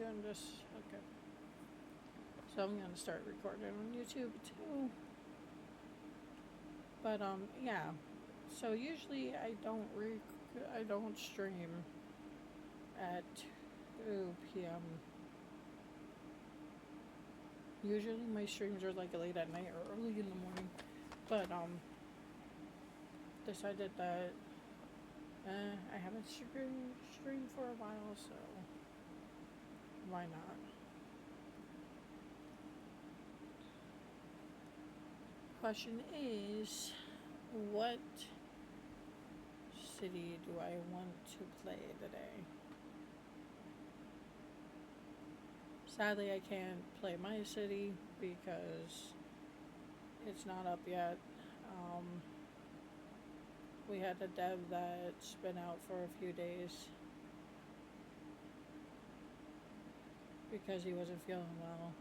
doing this. Okay. So I'm gonna start recording on YouTube too. But yeah. So usually I don't stream at 2 p.m. Usually my streams are like late at night or early in the morning. But decided that I haven't streamed for a while, so why not? Question is, what city do I want to play today? Sadly, I can't play my city because it's not up yet. We had a dev that's been out for a few days because he wasn't feeling well.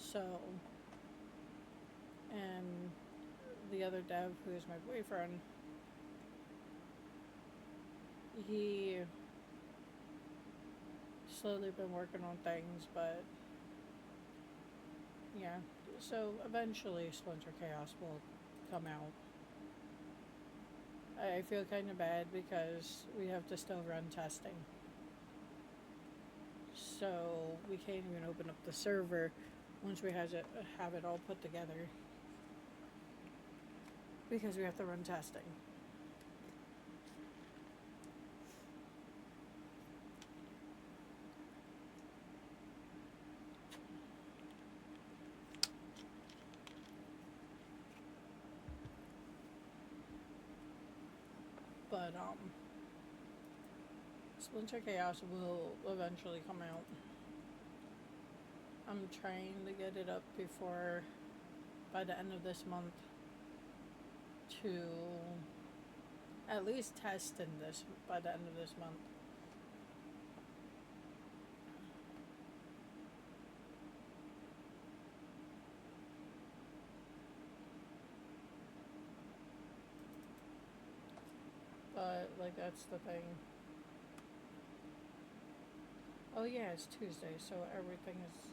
So, and the other dev, who is my boyfriend, he slowly been working on things, but yeah. So eventually Splinter Chaos will come out. I feel kind of bad because we have to still run testing. So we can't even open up the server once we have it all put together because we have to run testing. But Splinter Chaos will eventually come out. I'm trying to get it up by the end of this month to at least test by the end of this month. But like that's the thing. Oh yeah, it's Tuesday, so everything is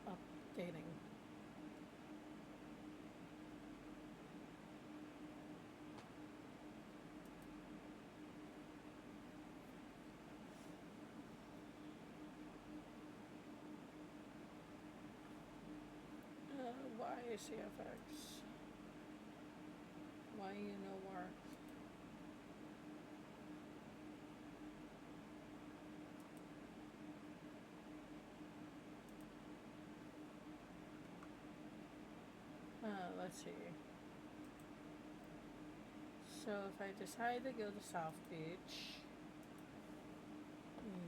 updating. Why CFX? Why work? Let's see. So if I decide to go to South Beach,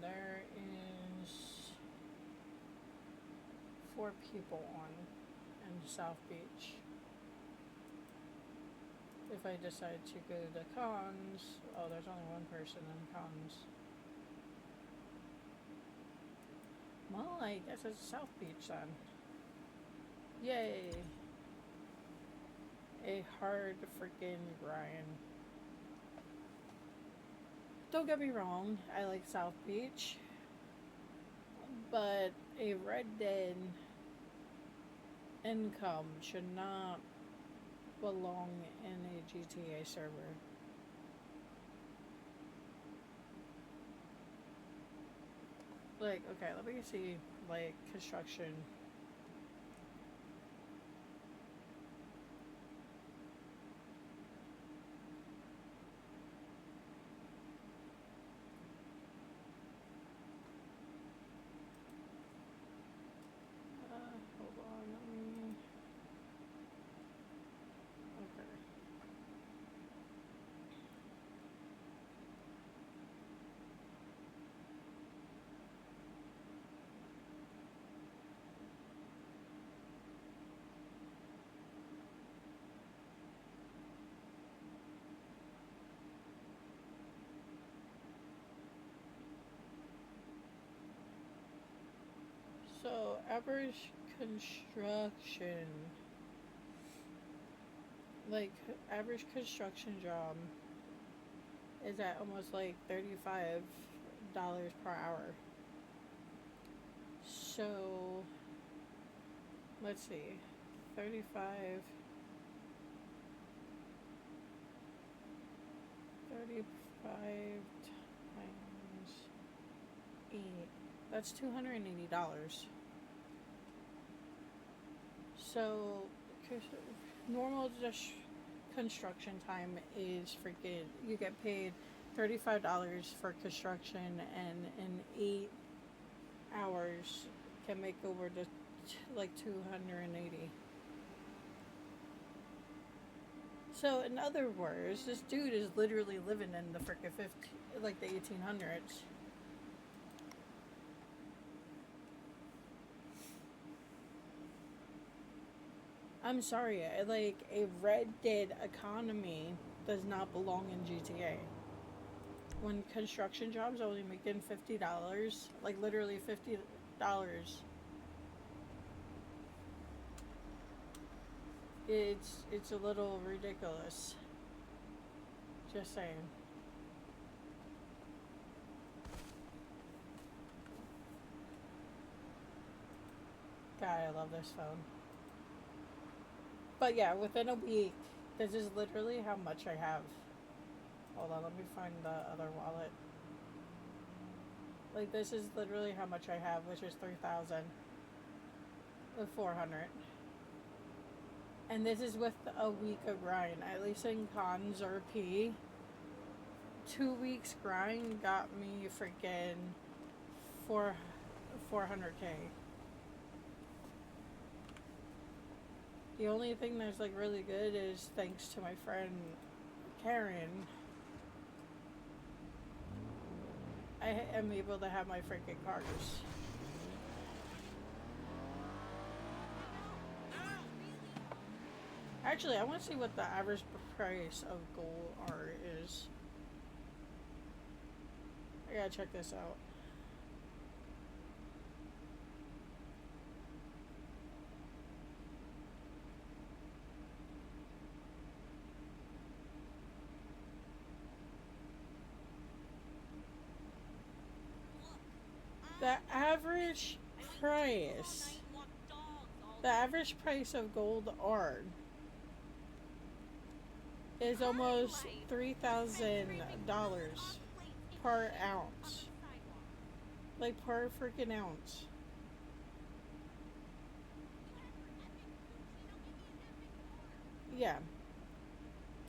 there is 4 people on in South Beach. If I decide to go to cons, there's only 1 person in cons. Well, I guess it's South Beach then. Yay! A hard freaking grind. Don't get me wrong, I like South Beach, but a Red Dead income should not belong in a GTA server. Like, okay, let me see, like, construction. Hold on, let me... Okay. So, average construction, like, average construction job is at almost like $35 per hour. So, let's see. 35 times 8. That's $280. So, normal construction time is freaking, you get paid $35 for construction, and in 8 hours can make over to like 280. So in other words, this dude is literally living in the frickin' the 1800s. I'm sorry, like, a Red Dead economy does not belong in GTA. When construction jobs are only making $50, like literally $50, it's a little ridiculous. Just saying. God, I love this phone. But yeah, within a week, this is literally how much I have. Hold on, let me find the other wallet. Like, this is literally how much I have, which is 3,400. And this is with a week of grind. At least in Cons or P, 2 weeks grind got me freaking 400K. The only thing that's like really good is thanks to my friend Karen, I am able to have my freaking cars. Actually, I want to see what the average price of gold art is. I gotta check this out. The average price of gold art is almost $3,000 per ounce. Like, per freaking ounce. Yeah.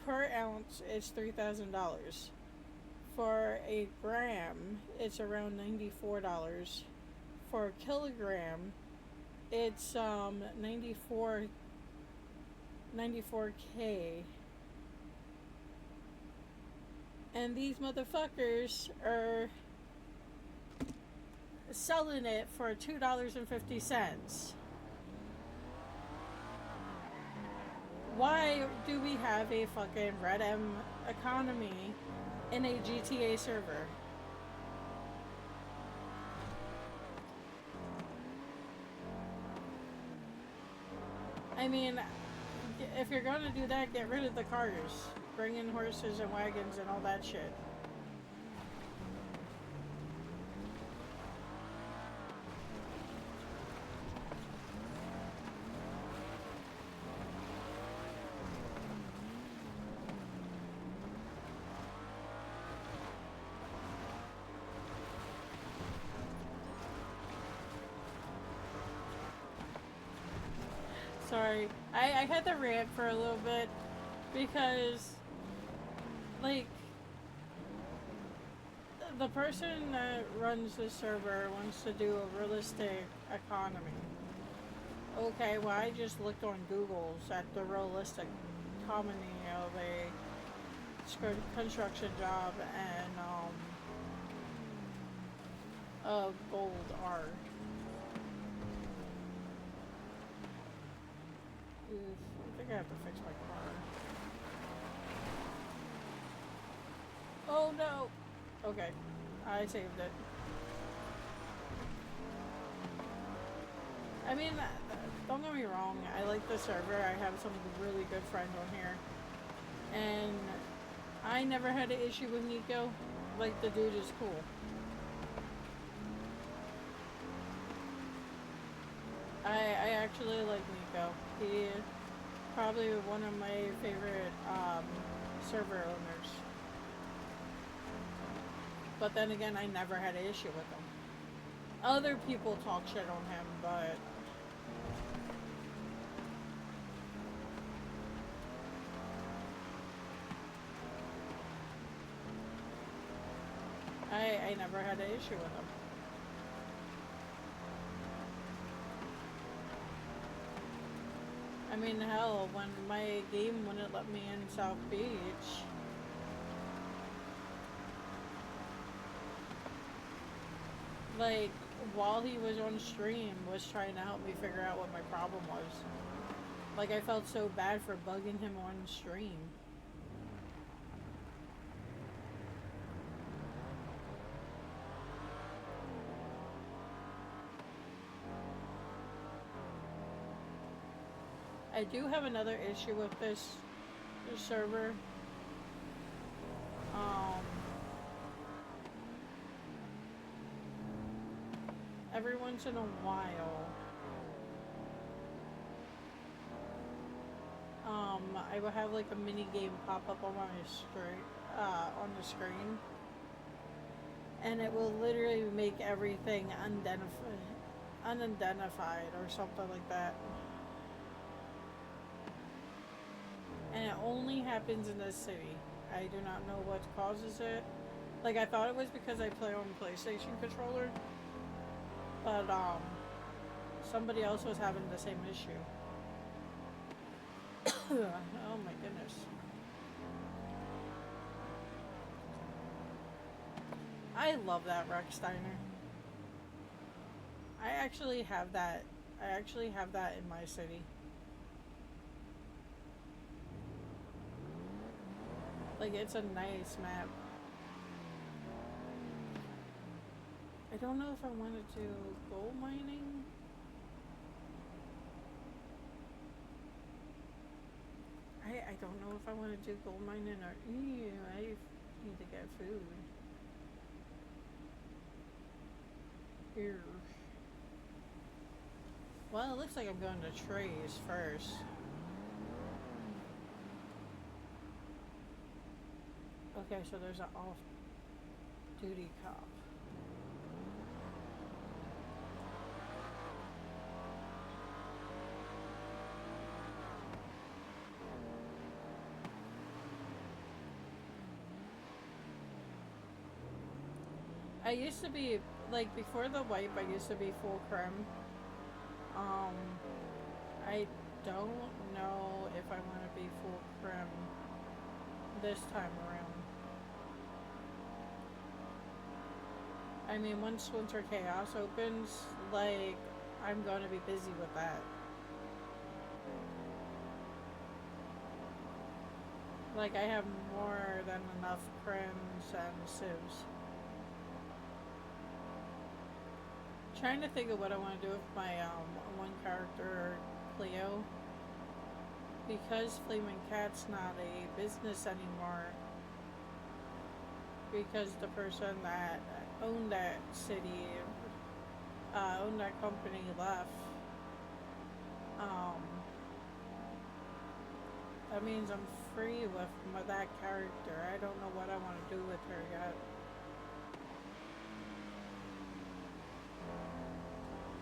Per ounce, it's $3,000. For a gram, it's around $94. For a kilogram, it's 94K. And these motherfuckers are selling it for $2.50. Why do we have a fucking Red M economy in a GTA server? I mean, if you're gonna do that, get rid of the cars. Bring in horses and wagons and all that shit. Sorry, I had to rant for a little bit because, like, the person that runs the server wants to do a realistic economy. Okay, well, I just looked on Google's at the realistic economy of a construction job and of gold art. I think I have to fix my car. Oh no! Okay, I saved it. I mean, don't get me wrong, I like the server. I have some really good friends on here. And I never had an issue with Nico. Like, the dude is cool. I actually like Nico. He probably one of my favorite server owners. But then again, I never had an issue with him. Other people talk shit on him, but I never had an issue with him. I mean, hell, when my game wouldn't let me in South Beach, like, while he was on stream, was trying to help me figure out what my problem was. Like, I felt so bad for bugging him on stream. I do have another issue with this server. Every once in a while, I will have like a mini game pop up on my on the screen, and it will literally make everything unidentified or something like that. And it only happens in this city. I do not know what causes it. Like, I thought it was because I play on PlayStation controller, but somebody else was having the same issue. Oh my goodness. I love that Rex-Steiner. I actually have that in my city. Like, it's a nice map. I don't know if I want to do gold mining. I don't know if I want to do gold mining or... Ew, I need to get food. Here. Well, it looks like I'm going to Trey's first. Okay, so there's an off-duty cop. I used to be, like, before the wipe, I used to be full creme. I don't know if I want to be full creme this time around. I mean, once Winter Chaos opens, like, I'm going to be busy with that. Like, I have more than enough crems and sieves. Trying to think of what I want to do with my one character, Cleo. Because Flamin' Cat's not a business anymore. Because the person that owned that city, owned that company left. That means I'm free with that character. I don't know what I want to do with her yet.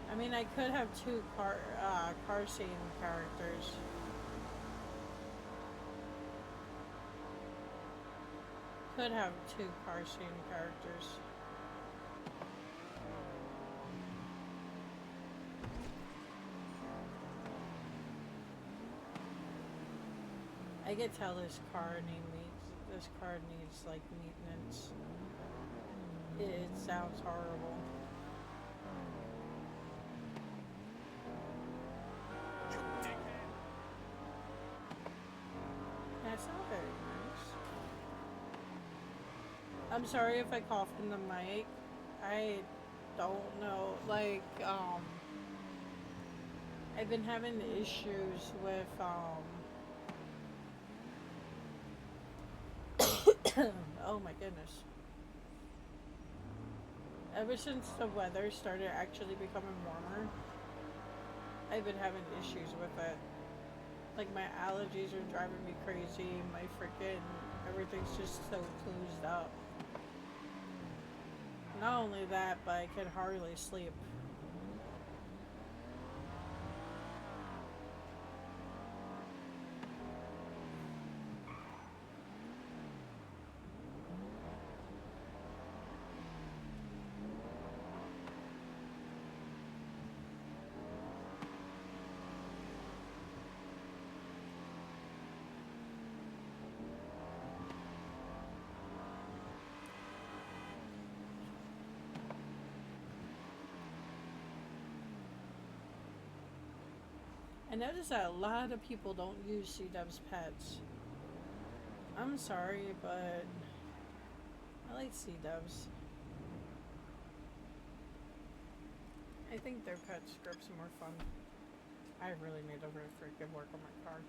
I mean, I could have two car scene characters. Could have two car scene characters. I could tell this car needs like maintenance. It sounds horrible. That's not very nice. I'm sorry if I cough in the mic. I don't know. Like, I've been having issues with, oh my goodness. Ever since the weather started actually becoming warmer, I've been having issues with it. Like my allergies are driving me crazy. My freaking everything's just so closed up. Not only that, but I can hardly sleep. I notice that a lot of people don't use C-Dub's pets. I'm sorry, but I like C-Dubs. I think their pet scripts are more fun. I really need to freaking work on my car.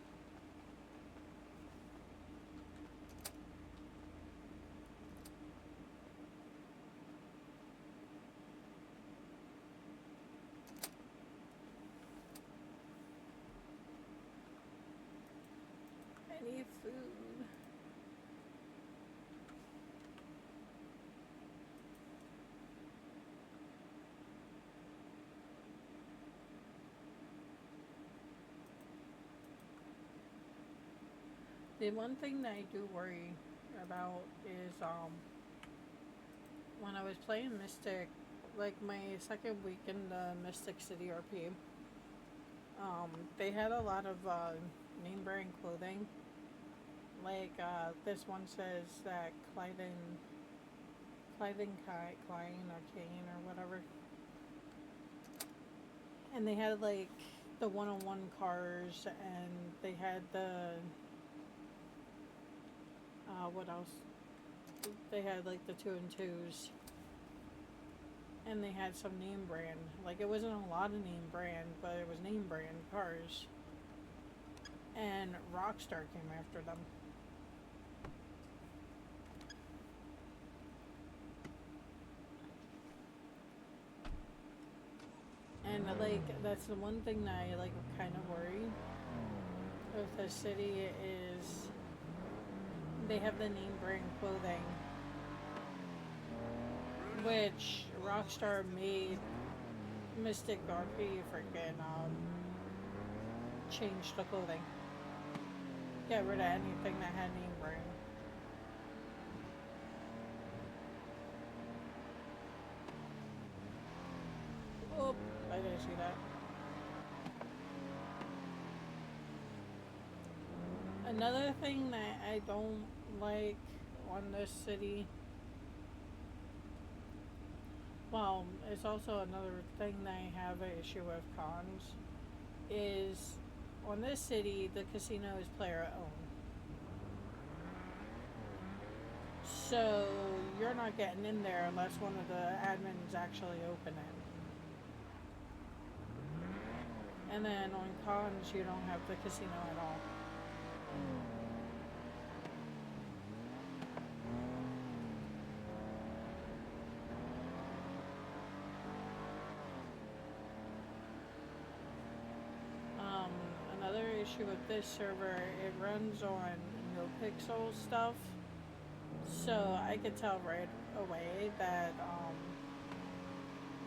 I need food. The one thing that I do worry about is when I was playing Mystic, like my second week in the Mystic City RP, they had a lot of name brand clothing. Like this one says that Klein or Kane or whatever. And they had like the one-on-one cars, and they had the what else? They had like the 2 and 2s, and they had some name brand. Like it wasn't a lot of name brand, but it was name brand cars. And Rockstar came after them. And like that's the one thing that I like kind of worry with the city is they have the name brand clothing, which Rockstar made Mystic RP freaking change the clothing. Get rid of anything that had name brand. Oh, I didn't see that. Another thing that I don't like on this city, well, it's also another thing that I have an issue with cons, is on this city, the casino is player owned. So you're not getting in there unless one of the admins actually open it. And then on cons, you don't have the casino at all. Another issue with this server, it runs on no pixel stuff. So I could tell right away that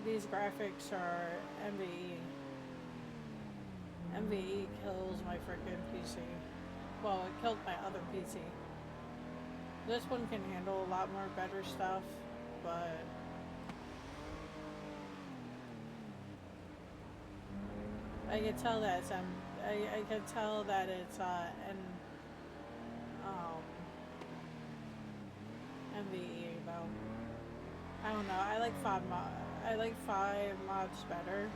these graphics are MVE. MVE kills my freaking PC. Well, it killed my other PC. This one can handle a lot more better stuff, but I can tell that it's I can tell that it's MVE though. I don't know. I like five mods better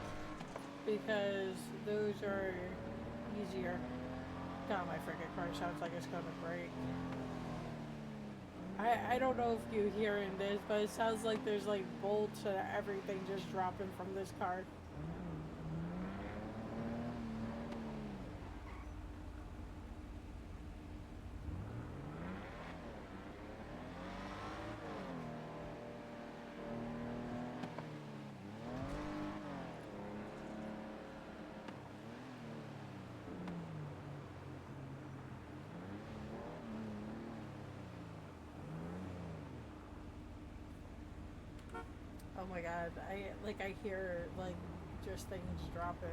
because those are easier. God, my freaking car sounds like it's gonna break. I don't know if you hearing this, but it sounds like there's like bolts and everything just dropping from this car. Oh my god, I hear like just things dropping.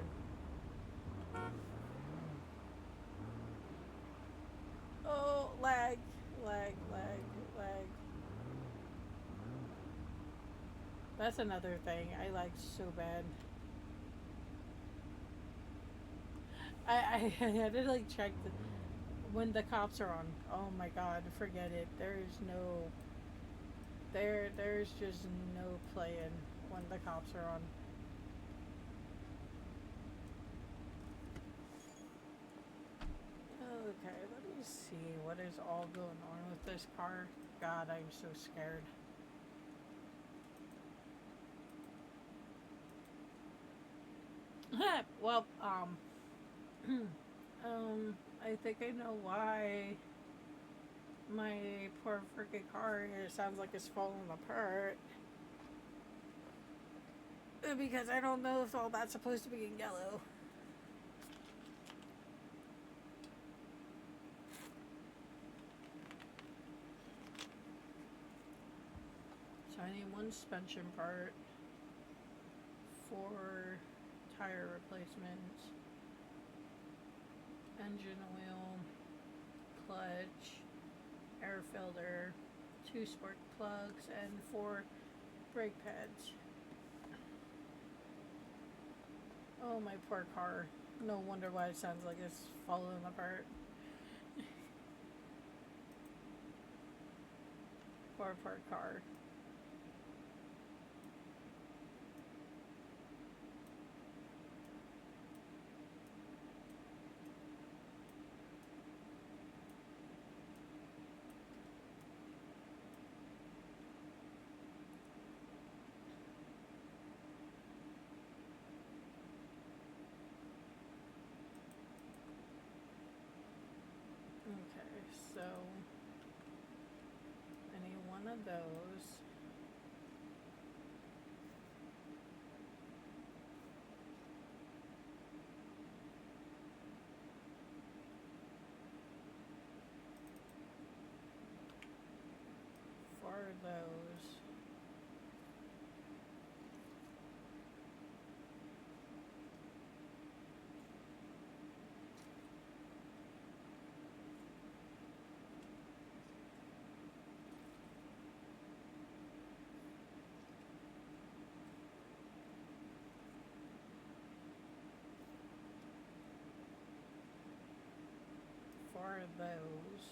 Oh, lag, lag, lag, lag. That's another thing. I lag so bad. I had to like check when the cops are on. Oh my god, forget it. There's just no playing when the cops are on. Okay, let me see what is all going on with this car. God, I'm so scared. Well, I think I know why my poor freaking car here sounds like it's falling apart. Because I don't know if all that's supposed to be in yellow. So I need one suspension part, 4 tire replacements, engine oil, clutch, air filter, 2 spark plugs, and 4 brake pads. Oh, my poor car. No wonder why it sounds like it's falling apart. Poor car. Okay, so I need one of those. For those. For those.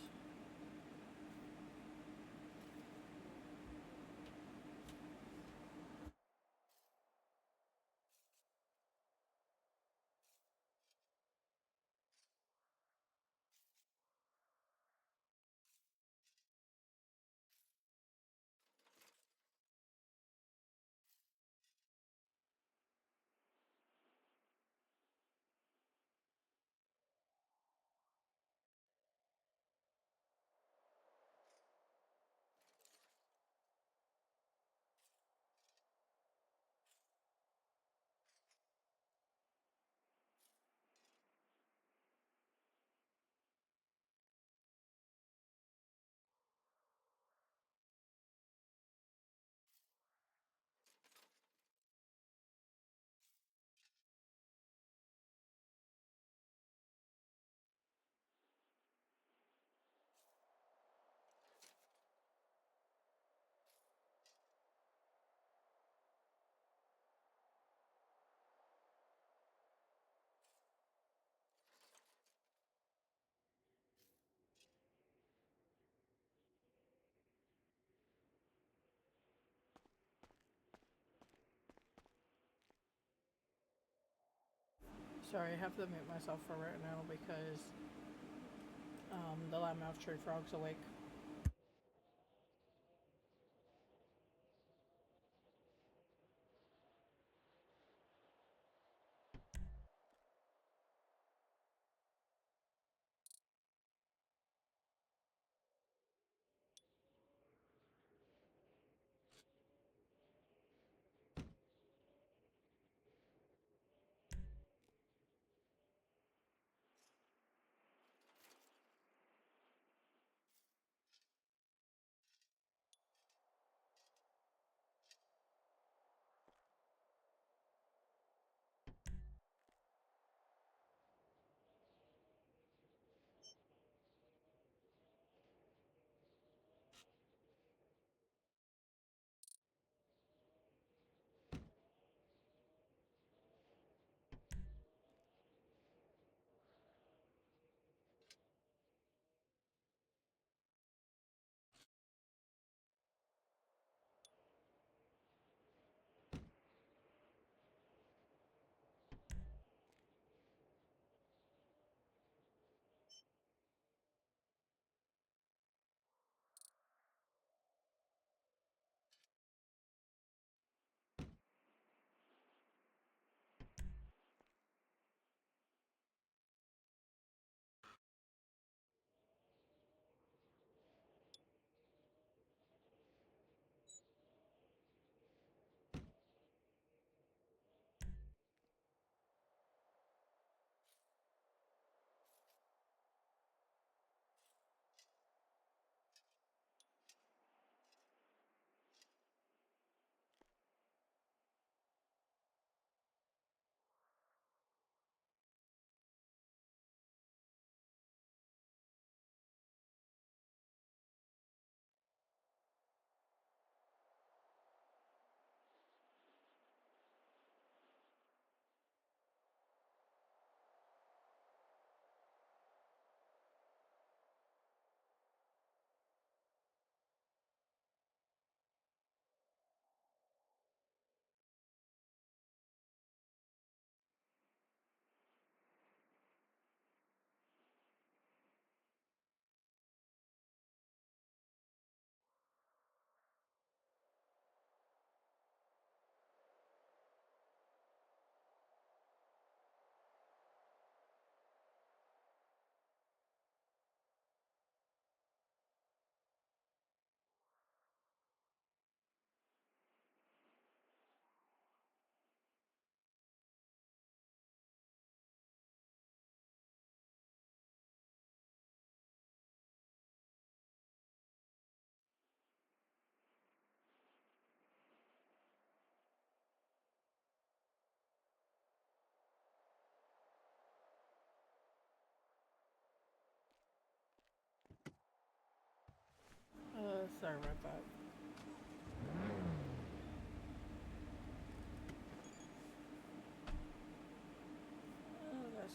Sorry, I have to mute myself for right now because the loudmouth tree frog's awake.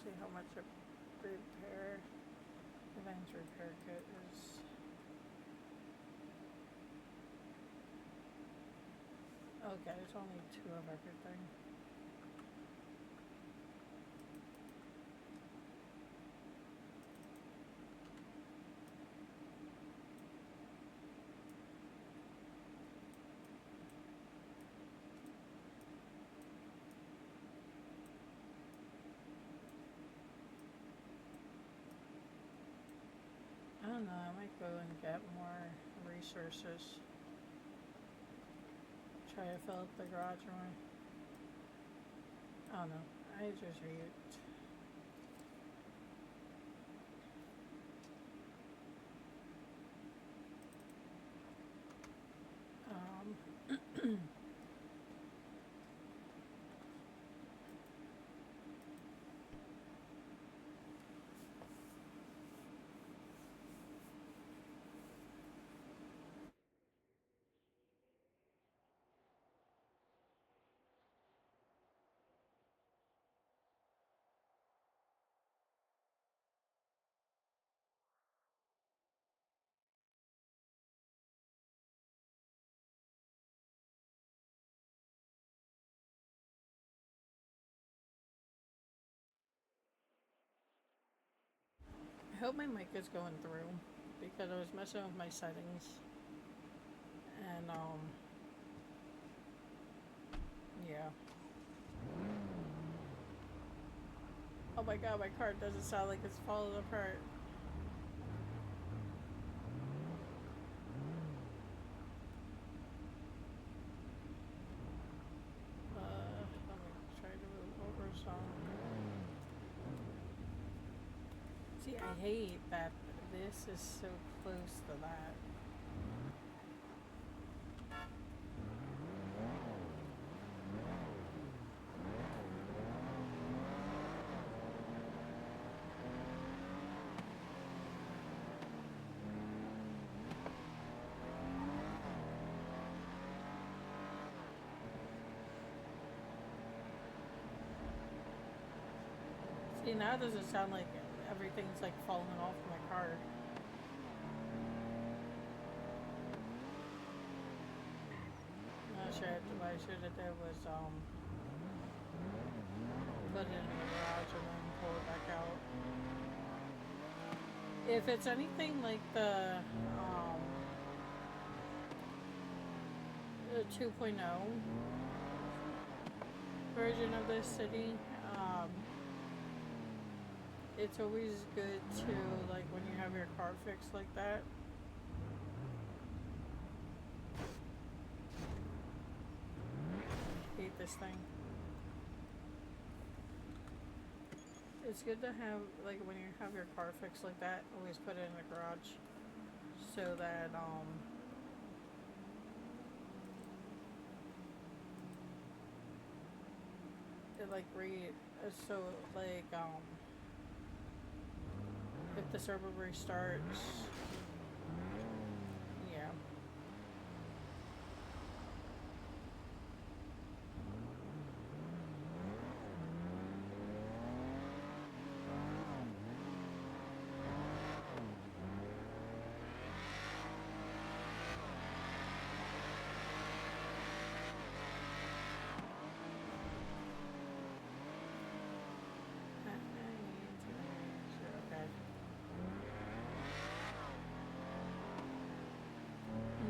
see how much a repair, advanced repair kit is. Okay, it's only 2 of everything. I don't know, I might go and get more resources. Try to fill up the garage more. I don't know, I just read. I hope my mic is going through because I was messing with my settings and yeah. Oh my god, my car doesn't sound like it's falling apart. Let me try to move over some. See, I hate that this is so close to that. See, now it doesn't sound like everything's like falling off my car. What I should have did was put it in the garage and then pull it back out. If it's anything like the 2.0 version of this city, it's always good to, like, when you have your car fixed like that, hate this thing. It's good to have, like, when you have your car fixed like that, always put it in the garage so that it like so like if the server restarts, yeah.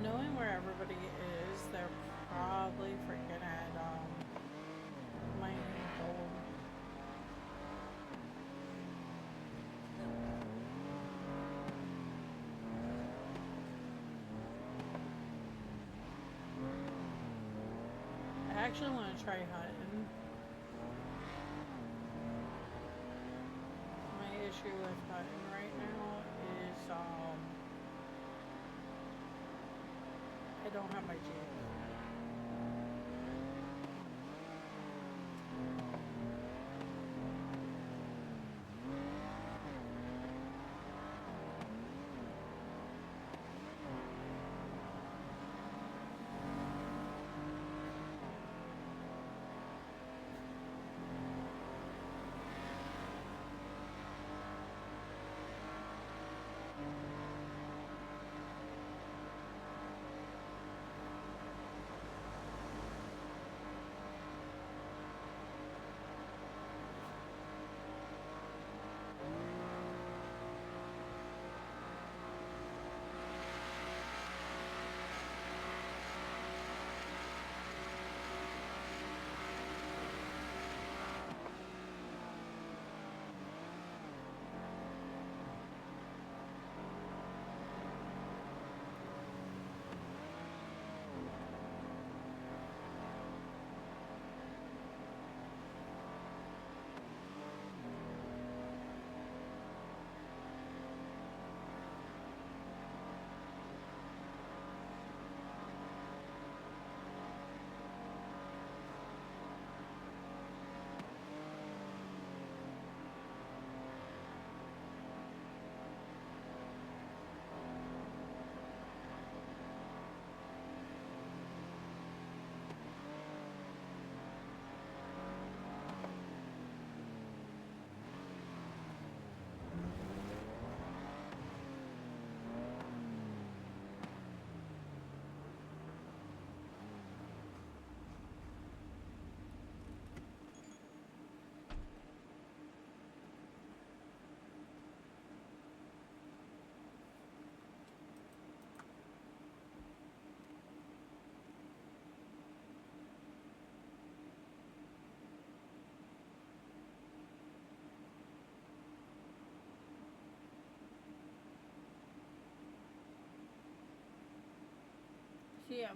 Knowing where everybody is, they're probably freaking at mining gold. I actually want to try hunting. My issue with hunting right now is I don't have my Jeep.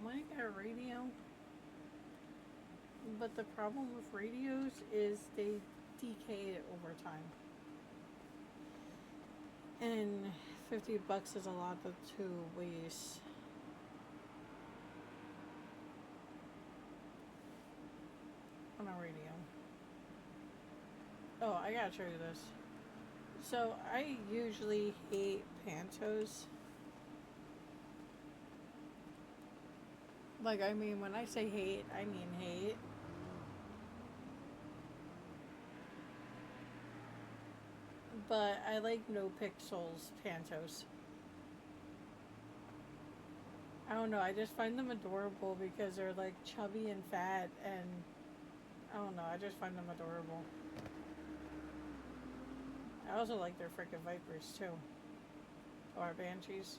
might get a radio. But the problem with radios is they decay over time. And $50 is a lot to waste. On a radio. Oh, I gotta show you this. So, I usually hate pantos. Like, I mean, when I say hate, I mean hate. But I like no pixels pantos. I don't know, I just find them adorable because they're like chubby and fat, and I don't know, I just find them adorable. I also like their freaking Vipers too. Or Banshees.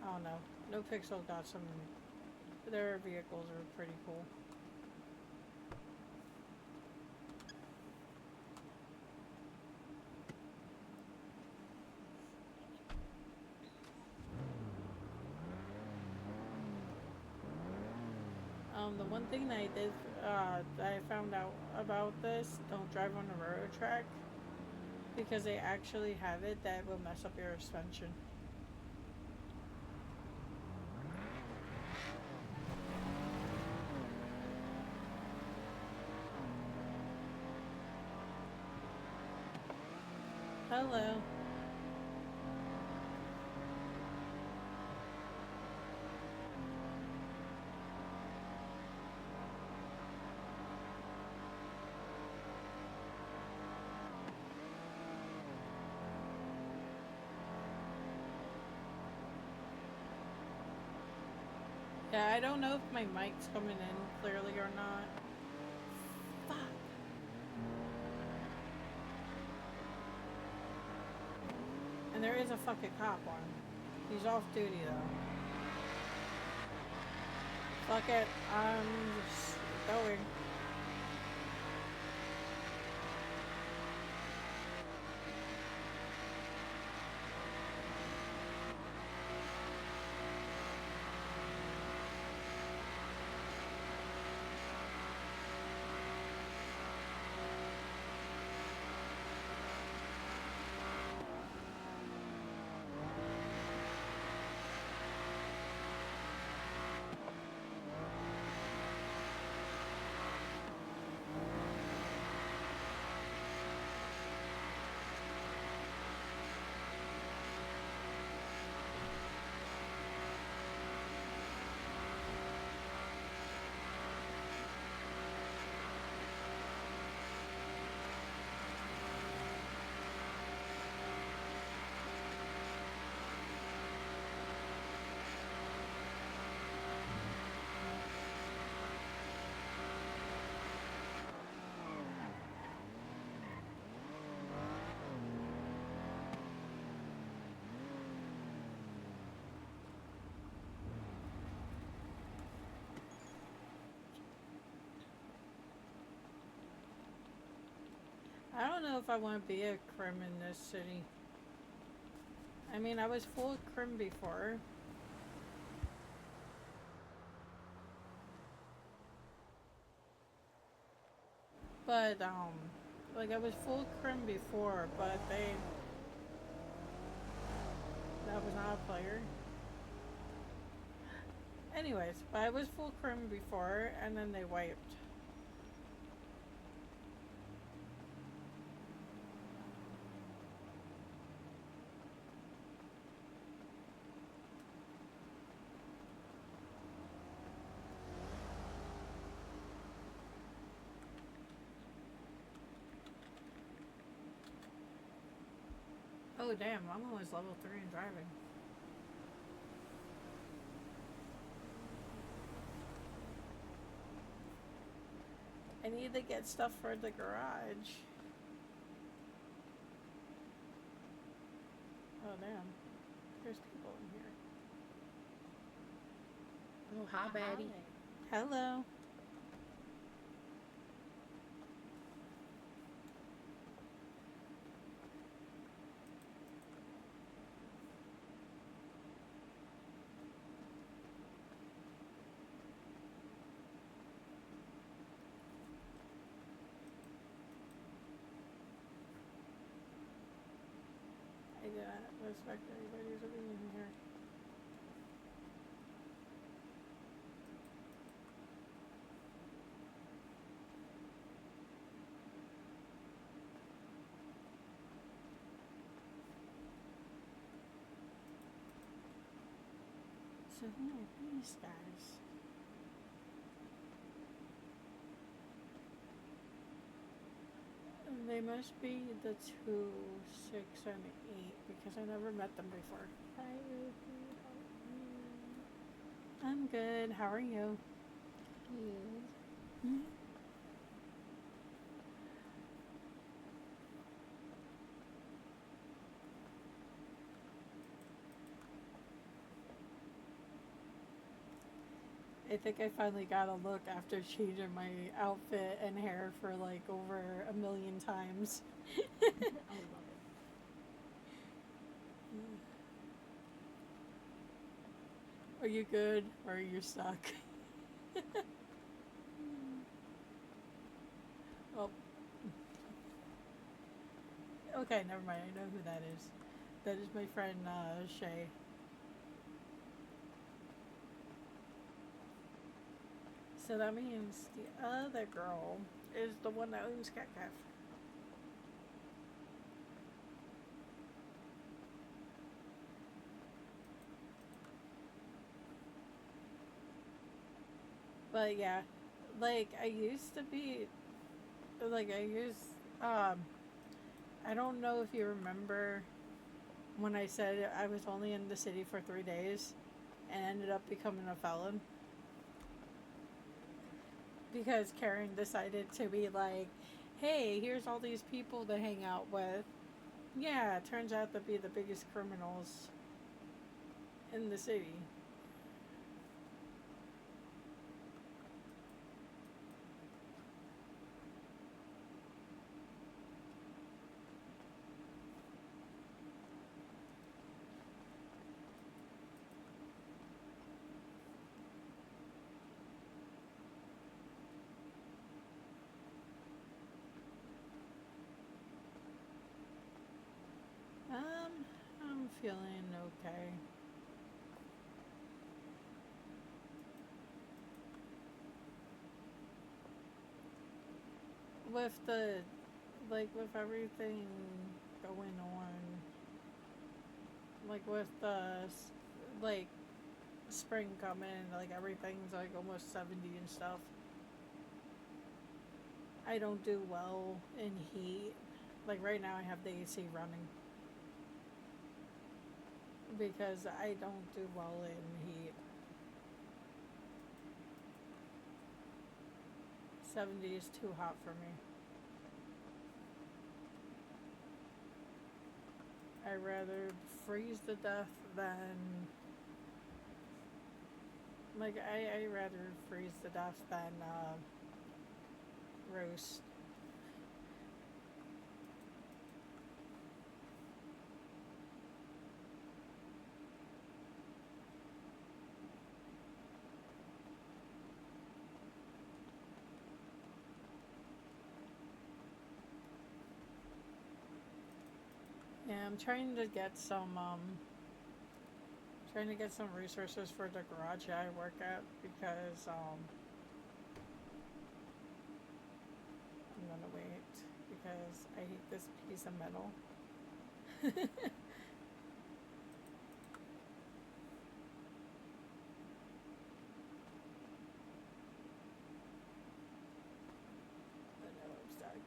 I don't know. No Pixel got some, their vehicles are pretty cool. The one thing that I did, that I found out about this, don't drive on the railroad track, because they actually have it that will mess up your suspension. Hello. Yeah, I don't know if my mic's coming in clearly or not. Fuck. And there is a fucking cop on. He's off duty though. Fuck it, I'm just going. I don't know if I want to be a crim in this city. I mean, I was full of crim before. But, like I was full of crim before, but that was not a player. Anyways, but I was full crim before, and then they wiped. Oh damn, I'm almost level 3 in driving. I need to get stuff for the garage. Oh damn, there's people in here. Oh, hi, Betty. Hello. suspect anybody's being here. So who are these guys? They must be the 2, 6, and 8 because I never met them before. Hi, Ruthie. How are you? I'm good. How are you? Good. I think I finally got a look after changing my outfit and hair for like over 1,000,000 times. I love it. Are you good or are you stuck? Oh. Okay, never mind. I know who that is. That is my friend Shay. So that means the other girl is the one that owns Cat Cafe. But yeah, like I used to be, like I don't know if you remember when I said I was only in the city for 3 days and ended up becoming a felon. Because Karen decided to be like, hey, here's all these people to hang out with. Yeah, it turns out to be the biggest criminals in the city. I'm feeling okay. With with everything going on, like with like, spring coming, like, everything's, like, almost 70 and stuff. I don't do well in heat. Like, right now I have the AC running. Because I don't do well in heat. 70 is too hot for me. I'd rather freeze to death than... Like, I'd rather freeze to death than, roast. Yeah, I'm trying to get some resources for the garage I work at because, I'm gonna wait because I hate this piece of metal. But no, I'm stuck.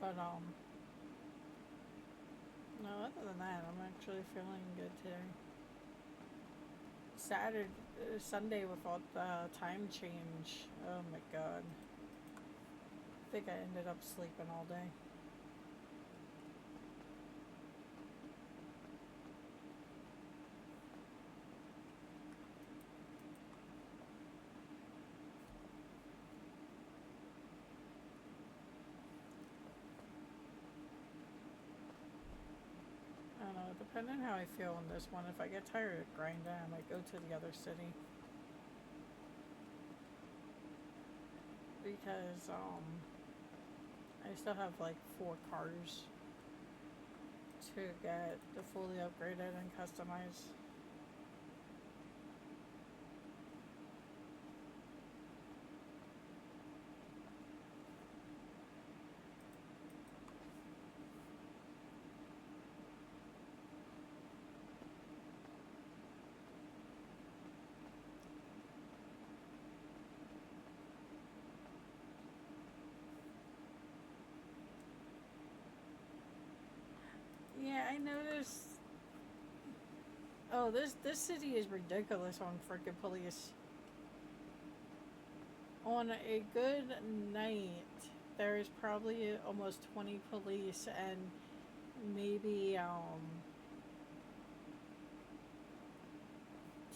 But, no, other than that, I'm actually feeling good today. Sunday without the time change. Oh my god. I think I ended up sleeping all day. I don't know, depending how I feel in this one, if I get tired of grinding, I might go to the other city. because I still have like 4 cars to get the fully upgraded and customized. Yeah, I noticed. Oh, this city is ridiculous on freaking police. On a good night, there is probably almost 20 police and maybe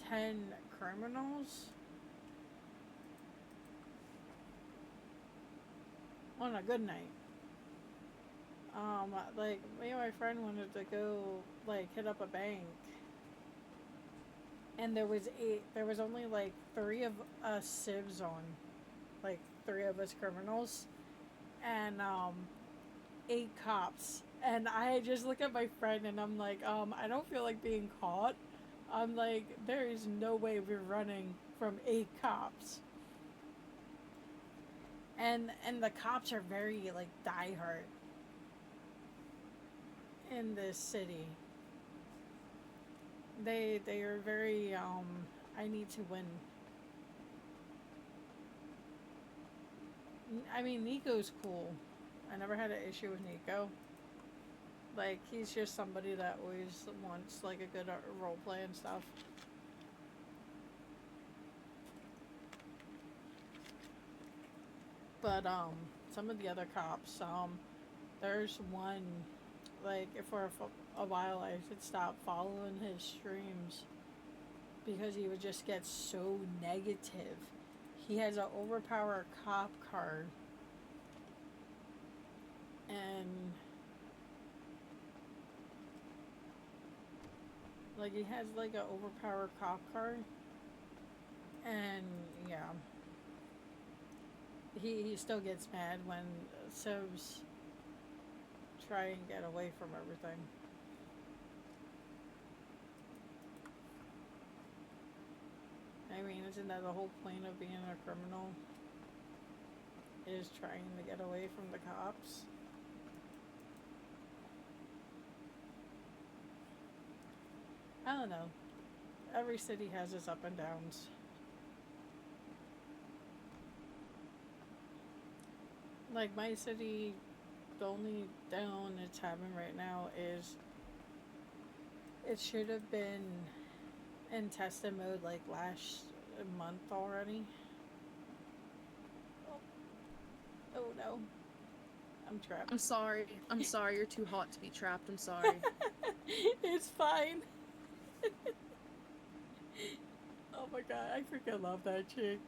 10 criminals on a good night. Like me and my friend wanted to go like hit up a bank, and there was only like 3 of us civs on, like 3 of us criminals, and 8 cops. And I just look at my friend and I'm like, I don't feel like being caught. I'm like, there is no way we're running from 8 cops. And the cops are very like diehard in this city. They are very I need to win. I mean, Nico's cool. I never had an issue with Nico. Like, he's just somebody that always wants like a good role play and stuff. But some of the other cops, there's one, like, for a while I should stop following his streams because he would just get so negative. He has an overpowered cop card, and like he has like an overpowered cop card, and yeah, he still gets mad when civs try and get away from everything. I mean, isn't that the whole point of being a criminal? Is trying to get away from the cops? I don't know. Every city has its up and downs. Like my city, the only down it's having right now is it should have been in testing mode like last month already. Oh no. I'm trapped. I'm sorry. I'm sorry. You're too hot to be trapped. I'm sorry. It's fine. Oh my god, I freaking love that chick.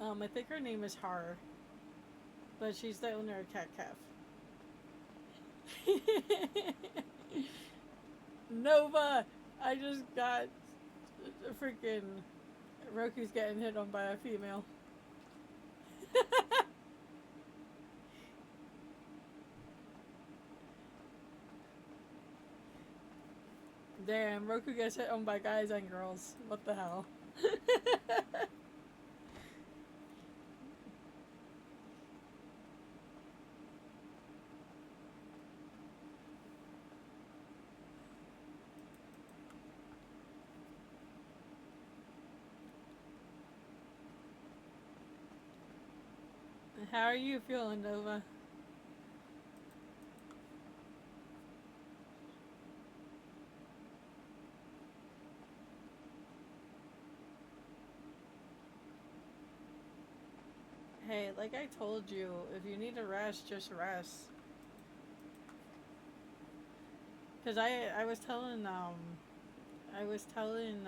I think her name is Har, but she's the owner of Cat Caf. Nova! I just got freaking Roku's getting hit on by a female. Damn, Roku gets hit on by guys and girls. What the hell? How are you feeling, Nova? Hey, like I told you, if you need to rest, just rest. Cause I was telling oh I was telling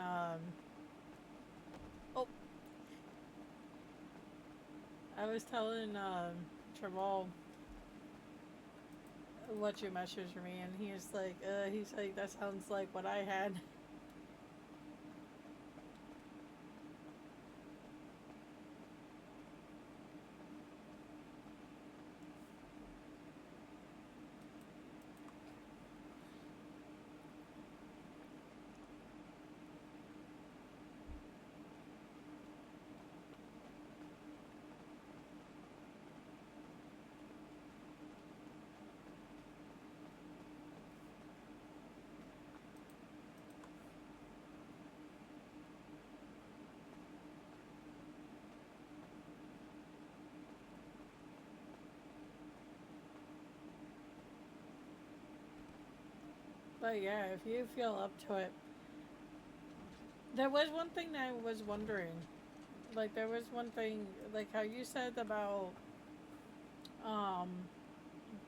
Traval what you messaged me, and he's like that sounds like what I had. But yeah, if you feel up to it. There was one thing that I was wondering. Like, there was one thing, like how you said about um,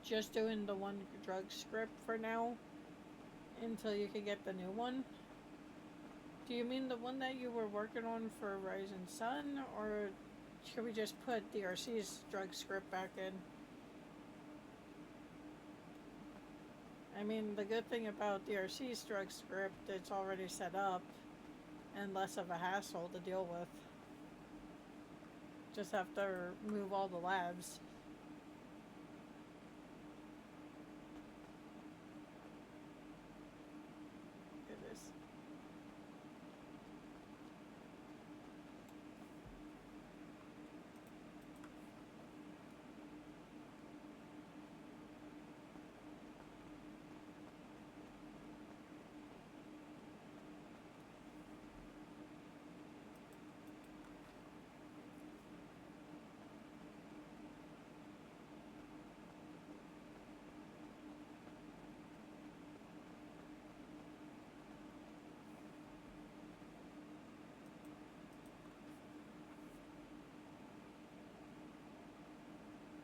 just doing the one drug script for now until you can get the new one. Do you mean the one that you were working on for Rising Sun, or should we just put DRC's drug script back in? I mean, the good thing about DRC's drug script, it's already set up and less of a hassle to deal with. Just have to move all the labs. It is.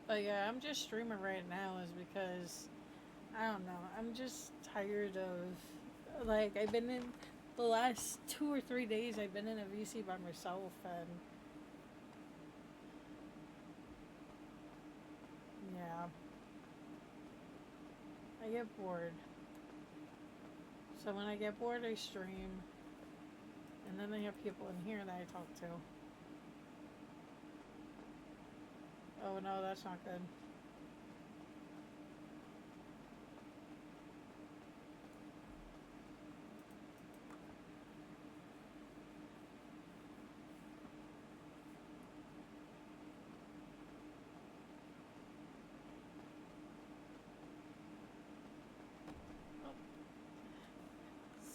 But yeah, I'm just streaming right now is because I don't know. I'm just tired of, like, I've been in the last 2 or 3 days. I've been in a VC by myself, and yeah, I get bored. So when I get bored, I stream, and then I have people in here that I talk to. Oh no, that's not good.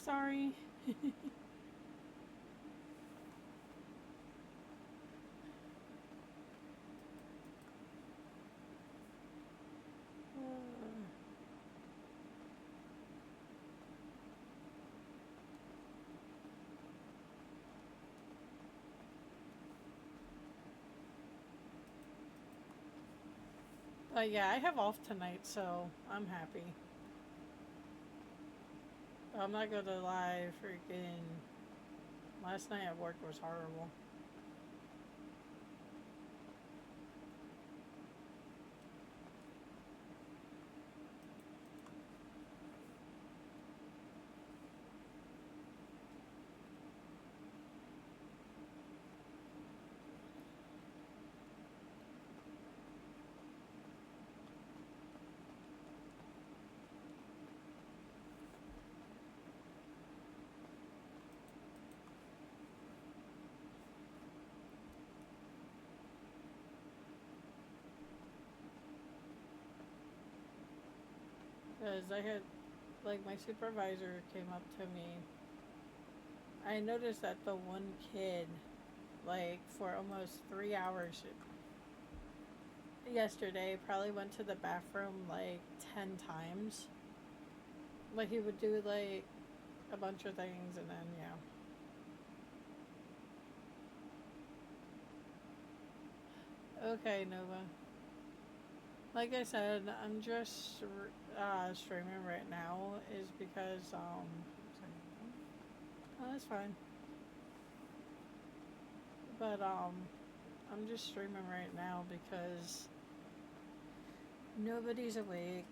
Sorry. But yeah, I have off tonight, so I'm happy. I'm not gonna lie, freaking last night at work was horrible. Because I had, like, my supervisor came up to me. I noticed that the one kid, like, for almost 3 hours yesterday, probably went to the bathroom like 10 times. Like, he would do, like, a bunch of things, and then, yeah. Okay, Nova. Like I said, I'm just streaming right now is because, oh, that's fine. But, I'm just streaming right now because nobody's awake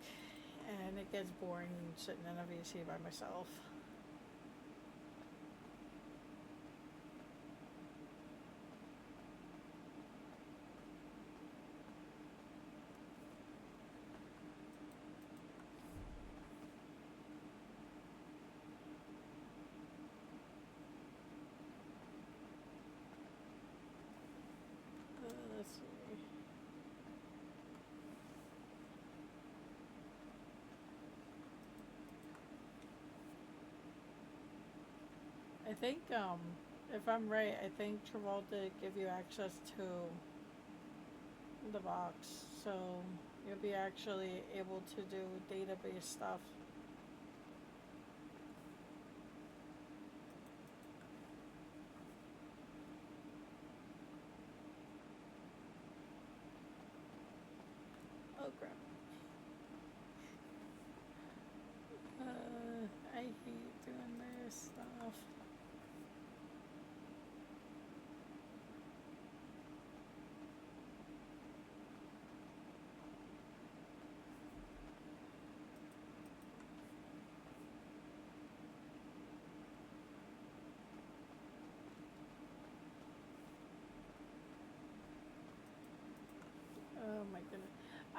and it gets boring sitting in a VC by myself. Let's see. I think, if I'm right, I think Travolta give you access to the box, so you'll be actually able to do database stuff.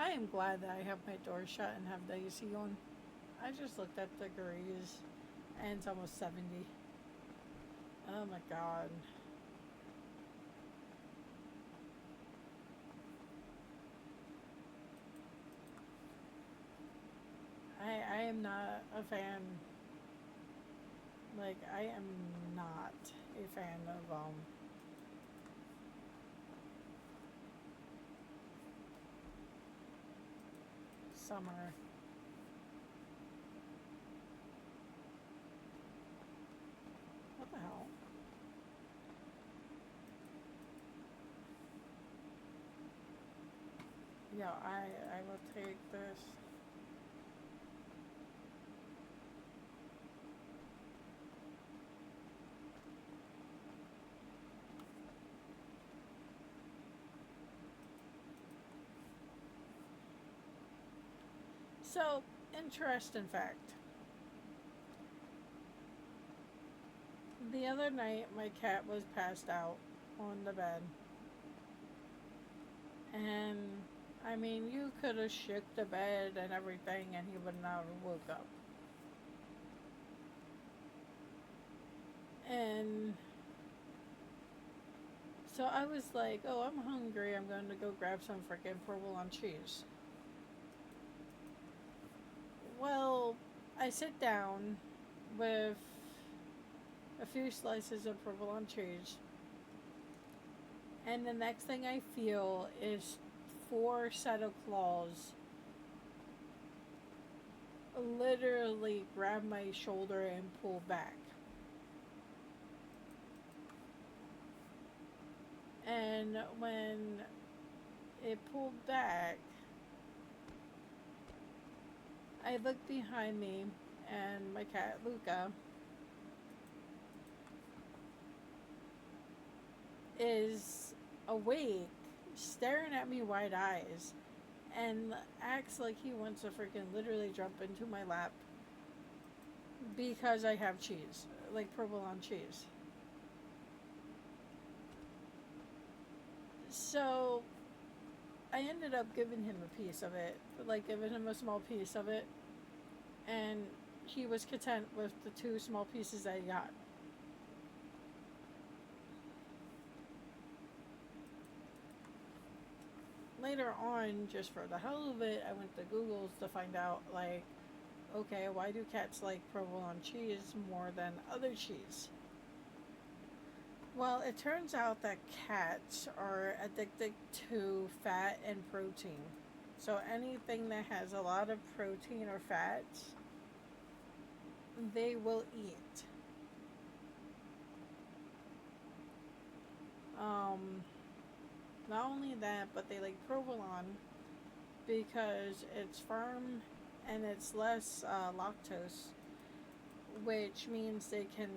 I am glad that I have my door shut and have the AC on. I just looked at the degrees and it's almost 70. Oh my god. I am not a fan. Like, I am not a fan of summer. What the hell? Yeah, I will take this. So, interesting fact. The other night, my cat was passed out on the bed. And, I mean, you could have shook the bed and everything, and he would not have woke up. And so I was like, oh, I'm hungry. I'm going to go grab some freaking provolone cheese. Well, I sit down with a few slices of provolone cheese, and the next thing I feel is 4 set of claws literally grab my shoulder and pull back. And when it pulled back, I looked behind me, and my cat Luca is awake, staring at me wide eyes, and acts like he wants to freaking literally jump into my lap because I have cheese, like provolone cheese. So I ended up giving him a piece of it, like giving him a small piece of it, and he was content with the 2 small pieces I got. Later on, just for the hell of it, I went to Google's to find out, like, okay, why do cats like provolone cheese more than other cheese? Well, it turns out that cats are addicted to fat and protein. So anything that has a lot of protein or fats, they will eat. Not only that, but they like provolone because it's firm and it's less lactose, which means they can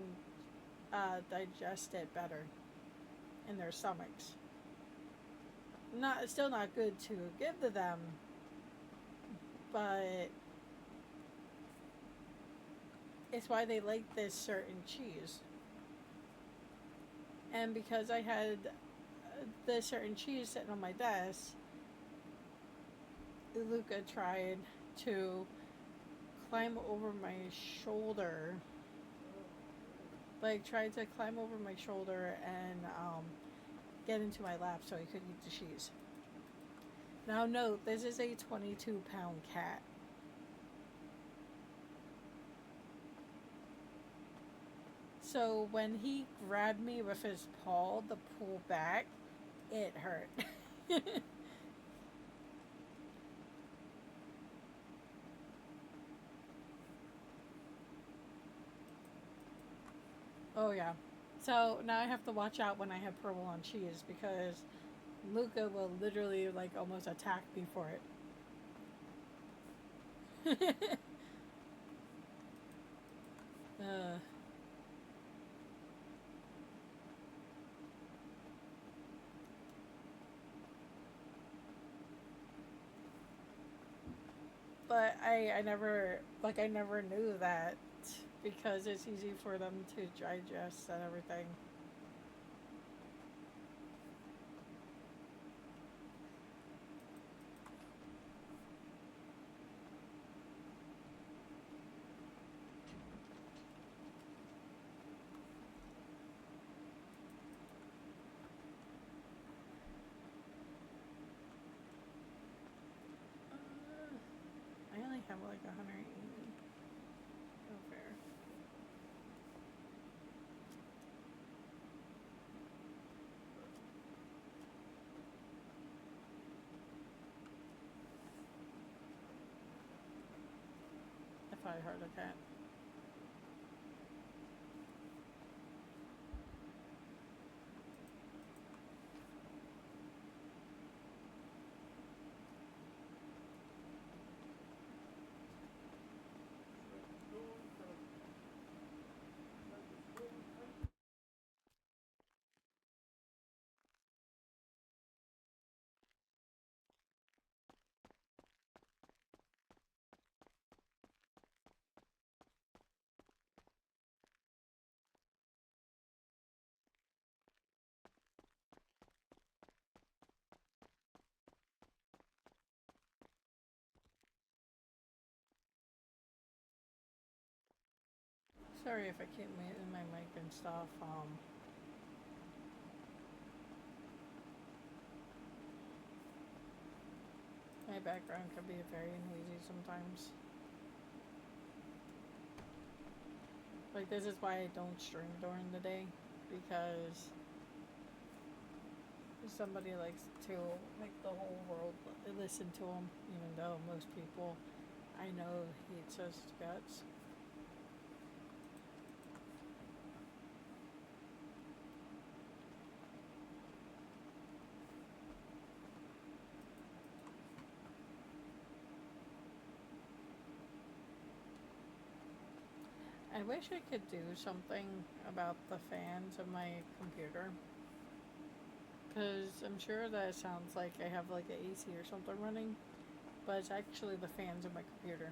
digest it better in their stomachs. Still not good to give to them, but it's why they like this certain cheese. And because I had this certain cheese sitting on my desk, Luca tried to climb over my shoulder. Like, tried to climb over my shoulder and get into my lap so he could eat the cheese. Now note, this is a 22-pound cat. So when he grabbed me with his paw to pull back, it hurt. Oh yeah. So now I have to watch out when I have provolone cheese because Luca will literally like almost attack me for it. But I never knew that because it's easy for them to digest and everything. like 180. No fair. If I heard a cat. Sorry if I keep muting my mic and stuff. My background can be very noisy sometimes. Like, this is why I don't stream during the day, because somebody likes to make the whole world listen to him, even though most people I know hates us to guts. I wish I could do something about the fans of my computer. Because I'm sure that it sounds like I have like an AC or something running. But it's actually the fans of my computer.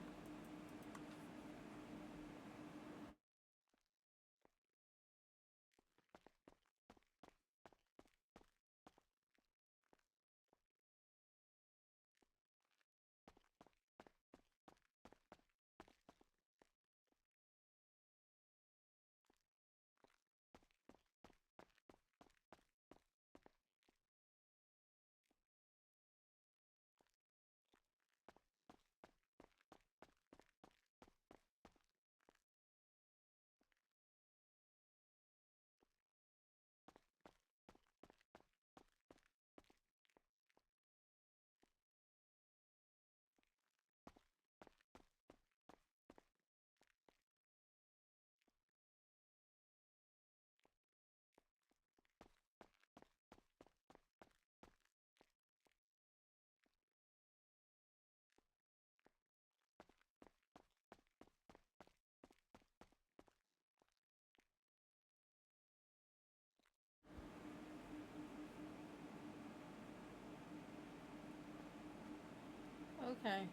Okay.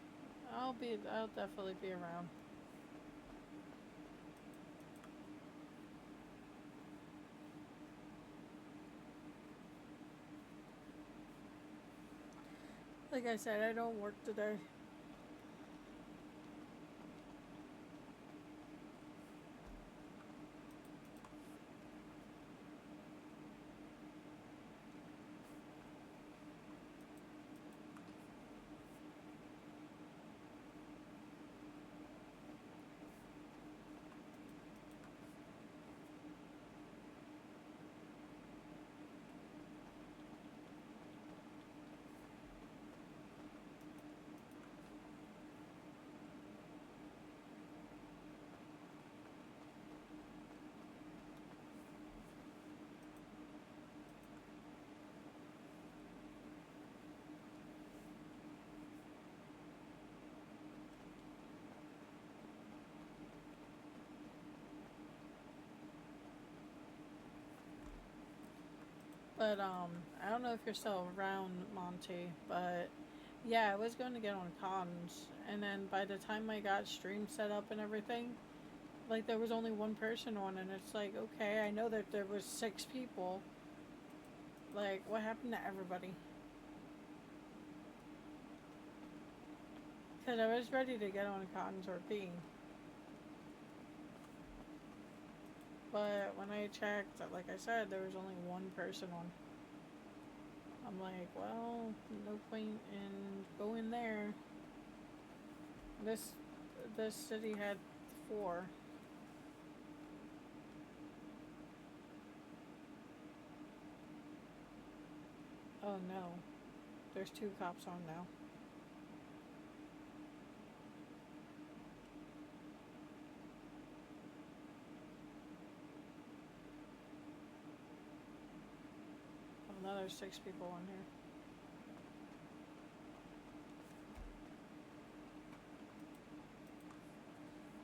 I'll definitely be around. Like I said, I don't work today. But I don't know if you're still around, Monty, but yeah, I was going to get on cons, and then by the time I got stream set up and everything, like there was only one person on, and it's like, okay, I know that there was 6 people. Like, what happened to everybody? Because I was ready to get on cons or B. But when I checked, like I said, there was only one person on. I'm like, well, no point in going there. This this city had 4. Oh no. There's 2 cops on now. Oh, now there's 6 people on here.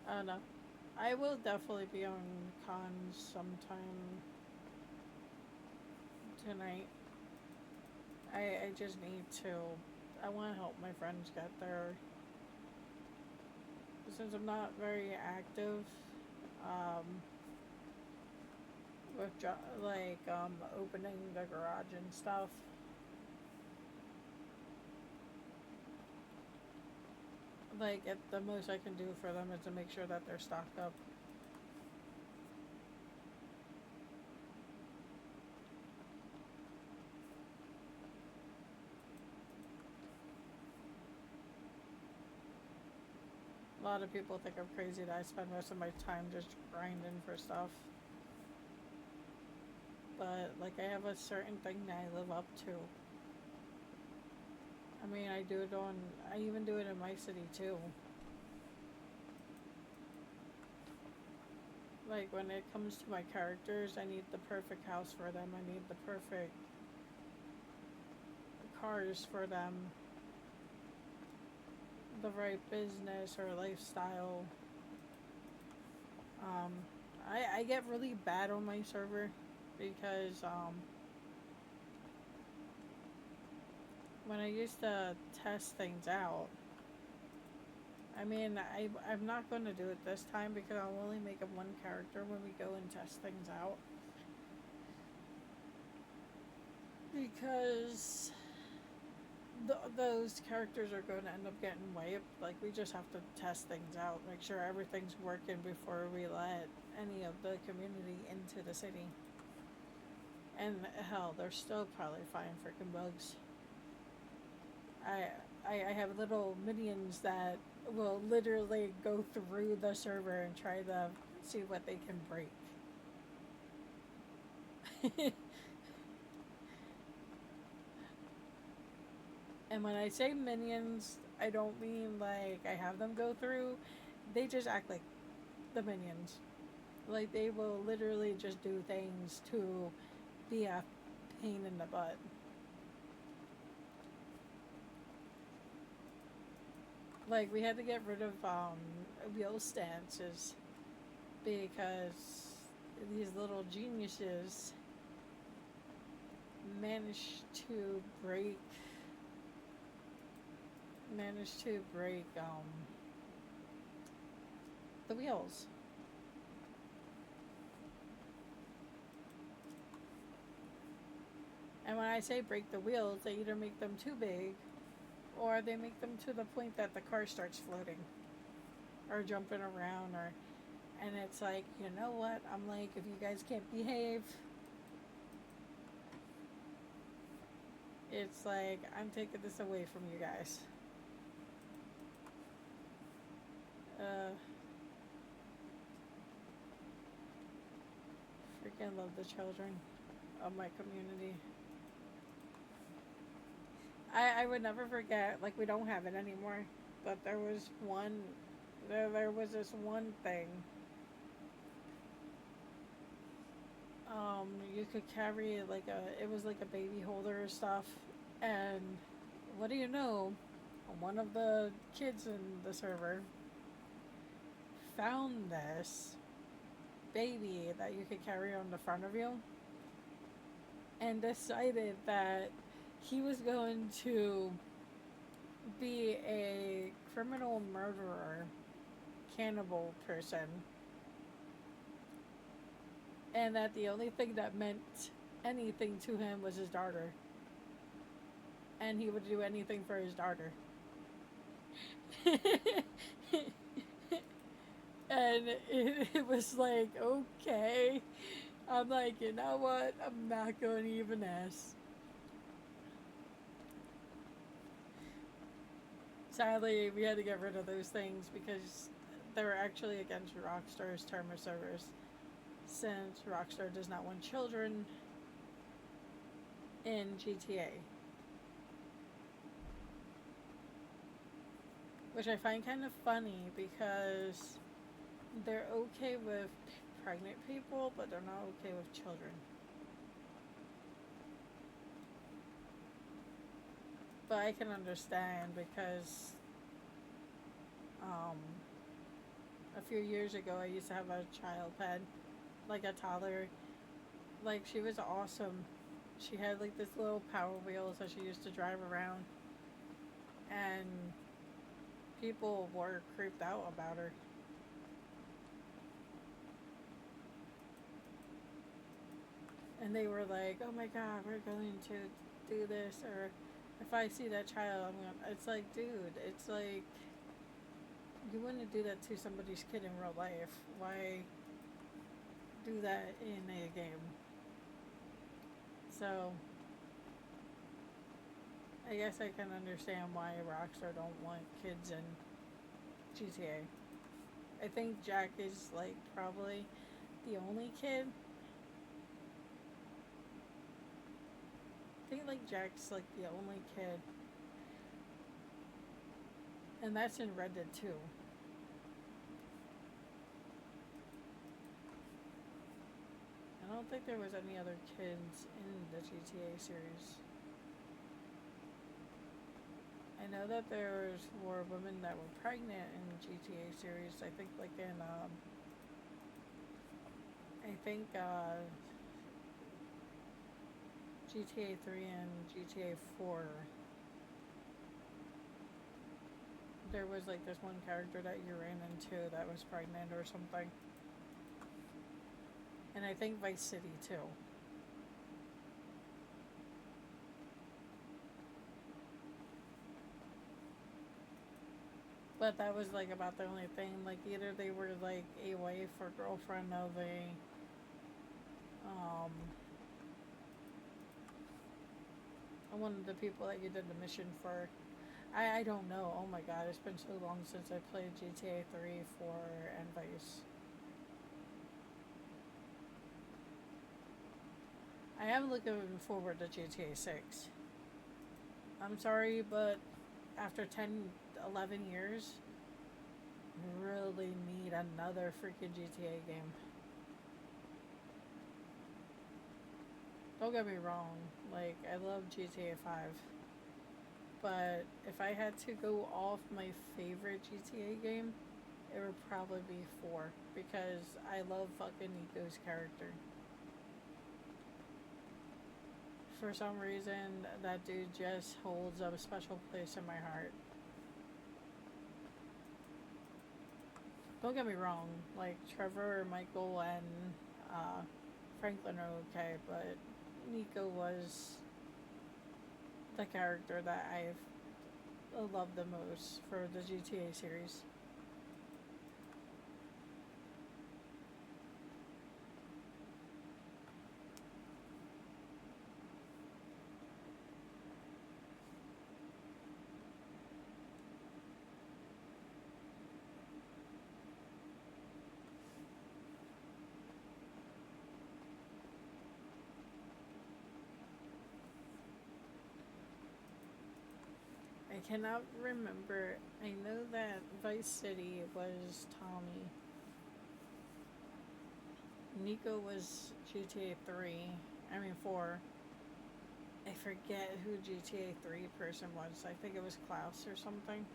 I don't know. I will definitely be on cons sometime tonight. I just need to. I want to help my friends get there. Since I'm not very active, with opening the garage and stuff. Like, at the most I can do for them is to make sure that they're stocked up. A lot of people think I'm crazy that I spend most of my time just grinding for stuff. But, like, I have a certain thing that I live up to. I mean, I even do it in my city too. Like, when it comes to my characters, I need the perfect house for them. I need the perfect cars for them. The right business or lifestyle. I get really bad on my server because, when I used to test things out, I mean, I'm not going to do it this time because I'll only make up one character when we go and test things out. Because those characters are going to end up getting wiped. Like, we just have to test things out, make sure everything's working before we let any of the community into the city. And hell, they're still probably finding freaking bugs. I have little minions that will literally go through the server and try to see what they can break. And when I say minions, I don't mean like I have them go through. They just act like the minions. Like, they will literally just do things to be a pain in the butt. Like, we had to get rid of wheel stances because these little geniuses managed to break the wheels. And when I say break the wheels, they either make them too big or they make them to the point that the car starts floating or jumping around, and it's like, you know what? I'm like, if you guys can't behave, it's like, I'm taking this away from you guys. Freaking love the children of my community. I would never forget, like, we don't have it anymore, but there was this one thing. You could carry it was like a baby holder or stuff, and what do you know, one of the kids in the server found this baby that you could carry on the front of you and decided that he was going to be a criminal murderer, cannibal person, and that the only thing that meant anything to him was his daughter, and he would do anything for his daughter. And it was like, okay. I'm like, you know what? I'm not going to even ask. Sadly, we had to get rid of those things because they were actually against Rockstar's term of service, since Rockstar does not want children in GTA. Which I find kind of funny because they're okay with pregnant people, but they're not okay with children. But I can understand because a few years ago I used to have a child pet, like a toddler. Like, she was awesome. She had like this little power wheels that she used to drive around, and people were creeped out about her. And they were like, "Oh my God, we're going to do this," or if I see that child, I'm gonna. It's like, dude, it's like you wouldn't do that to somebody's kid in real life. Why do that in a game? So I guess I can understand why Rockstar don't want kids in GTA. I think Jack is like probably the only kid. I think like Jack's like the only kid. And that's in Red Dead 2. I don't think there was any other kids in the GTA series. I know that were women that were pregnant in the GTA series. I think like in GTA 3 and GTA 4, there was like this one character that you ran into that was pregnant or something. And I think Vice City too. But that was like about the only thing. Like, either they were like a wife or girlfriend of one of the people that you did the mission for. I don't know. Oh my God, it's been so long since I played GTA 3, 4, and Vice. I am looking forward to GTA 6. I'm sorry, but after 10, 11 years, we really need another freaking GTA game. Don't get me wrong, like, I love GTA 5. But if I had to go off my favorite GTA game, it would probably be 4. Because I love fucking Nico's character. For some reason, that dude just holds a special place in my heart. Don't get me wrong, like, Trevor, Michael, and Franklin are okay, but Nico was the character that I've loved the most for the GTA series. I cannot remember. I know that Vice City was Tommy. Nico was GTA 3. I mean 4. I forget who GTA 3 person was. I think it was Klaus or something.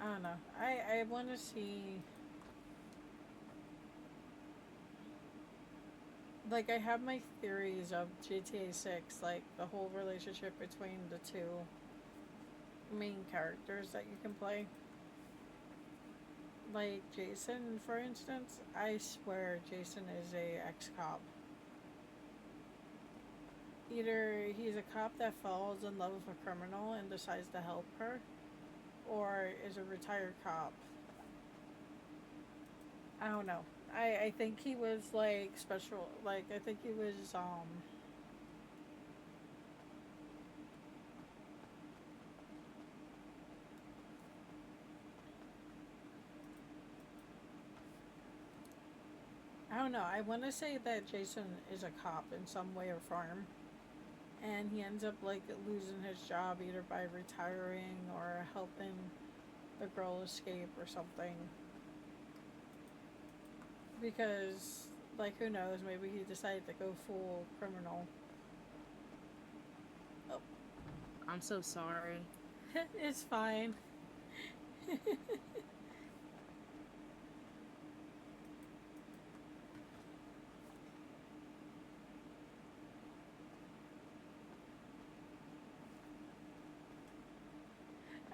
I don't know. I want to see. Like, I have my theories of GTA 6, like the whole relationship between the two main characters that you can play. Like Jason, for instance, I swear Jason is a ex-cop. Either he's a cop that falls in love with a criminal and decides to help her, or is a retired cop. I don't know. I think he was like special. Like I think he was I don't know. I want to say that Jason is a cop in some way or form, and he ends up like losing his job either by retiring or helping the girl escape or something. Because like who knows? Maybe he decided to go full criminal. Oh, I'm so sorry. it's fine.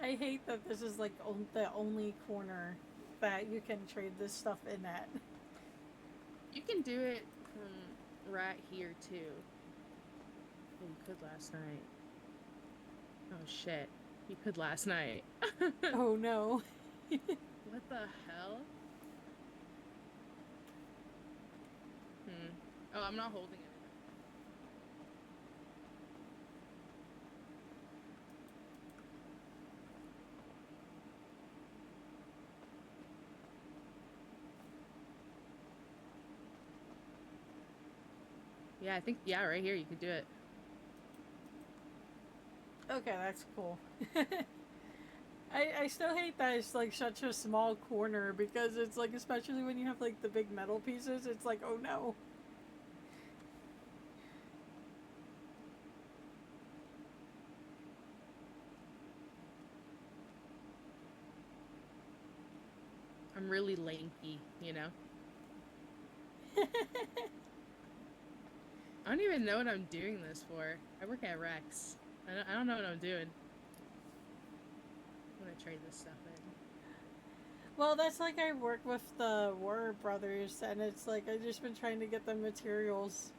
I hate that this is like the only corner that you can trade this stuff in at. You can do it from right here too. Oh, you could last night. Oh shit. You could last night. Oh no. What the hell? Oh, I'm not holding it. Yeah, I think, yeah, right here you could do it. Okay, that's cool. I still hate that it's like such a small corner because it's like, especially when you have like the big metal pieces, it's like, oh no. I'm really lanky, you know? I don't even know what I'm doing this for. I work at Rex. I don't know what I'm doing. I'm gonna trade this stuff in. Well, that's like I work with the Warner Brothers, and it's like I've just been trying to get them materials.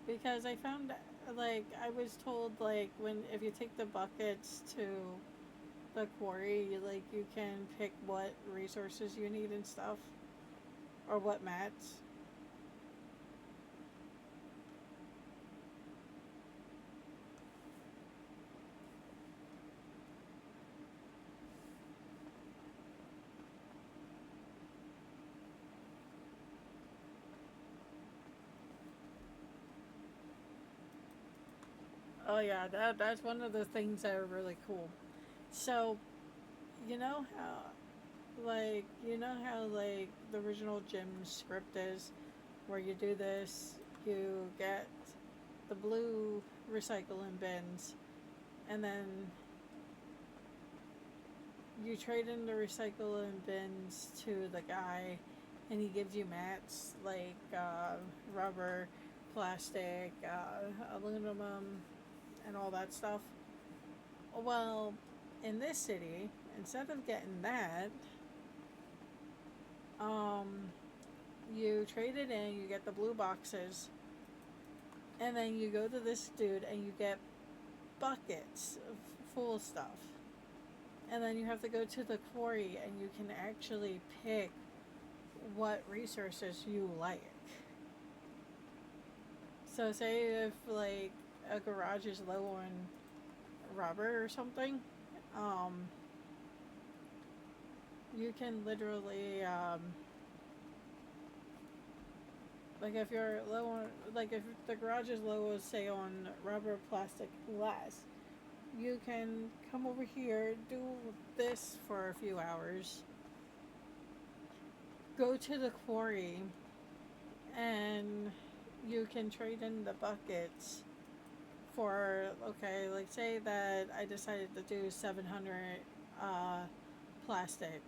Because I found, like, I was told, like, when if you take the buckets to the quarry, like, you can pick what resources you need and stuff, or what mats. Oh yeah, that's one of the things that are really cool. So, you know how, like the original gym script is, where you do this, you get the blue recycling bins, and then you trade in the recycling bins to the guy, and he gives you mats like rubber, plastic, aluminum, and all that stuff. Well, in this city, instead of getting that, um, you trade it in, you get the blue boxes, and then you go to this dude and you get buckets full of stuff. And then you have to go to the quarry and you can actually pick what resources you like. So say if like a garage is low on rubber or something, um, you can literally like if you're low on, like if the garage is low, say on rubber, plastic, glass, you can come over here, do this for a few hours, go to the quarry, and you can trade in the buckets for, okay, like say that I decided to do 700 plastic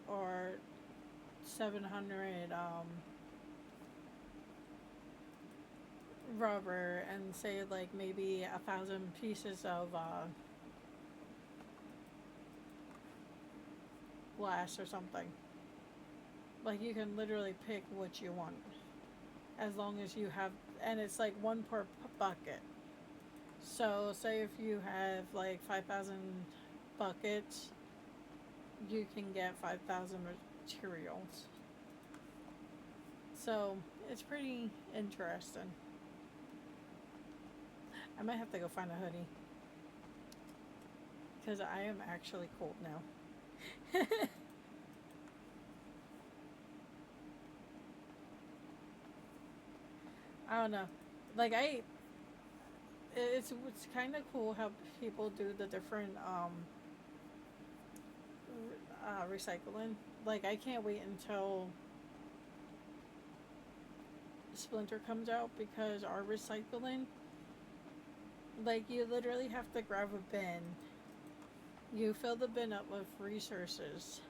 or 700 rubber, and say like maybe 1,000 pieces of glass or something. Like you can literally pick what you want as long as you have, and it's like one per bucket. So say if you have like 5,000 buckets, you can get 5,000 materials. So it's pretty interesting. I might have to go find a hoodie because I am actually cold now. I don't know. Like it's kind of cool how people do the different recycling. Like I can't wait until Splinter comes out because our recycling, like you literally have to grab a bin. You fill the bin up with resources,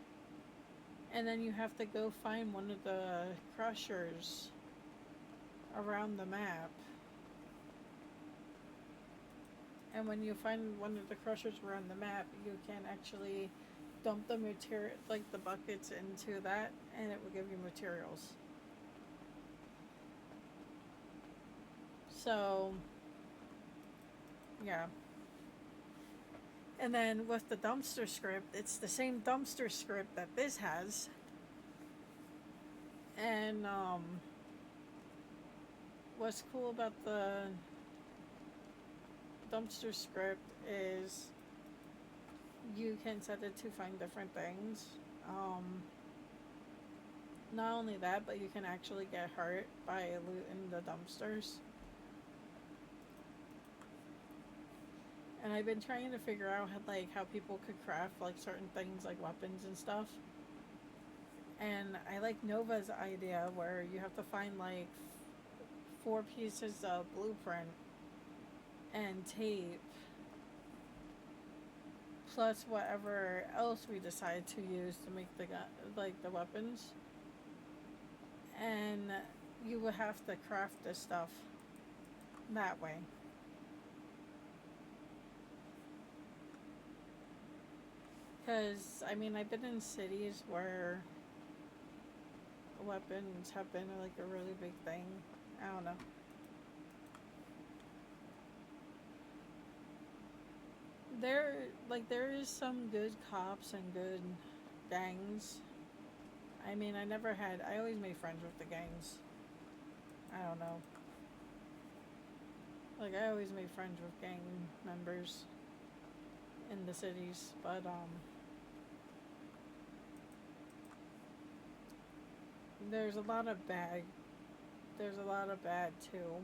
and then you have to go find one of the crushers around the map. And when you find one of the crushers around the map, you can actually dump the material, like the buckets, into that, and it will give you materials. So, yeah. And then with the dumpster script, it's the same dumpster script that this has. And what's cool about the dumpster script is you can set it to find different things. Not only that, but you can actually get hurt by looting the dumpsters. And I've been trying to figure out how people could craft like certain things like weapons and stuff. And I like Nova's idea where you have to find like 4 pieces of blueprint and tape, plus whatever else we decide to use to make the weapons. And you would have to craft this stuff that way. Because, I mean, I've been in cities where weapons have been like a really big thing. I don't know. There is some good cops and good gangs. I mean, I always made friends with the gangs. I don't know. Like, I always made friends with gang members in the cities, but, there's a lot of bad too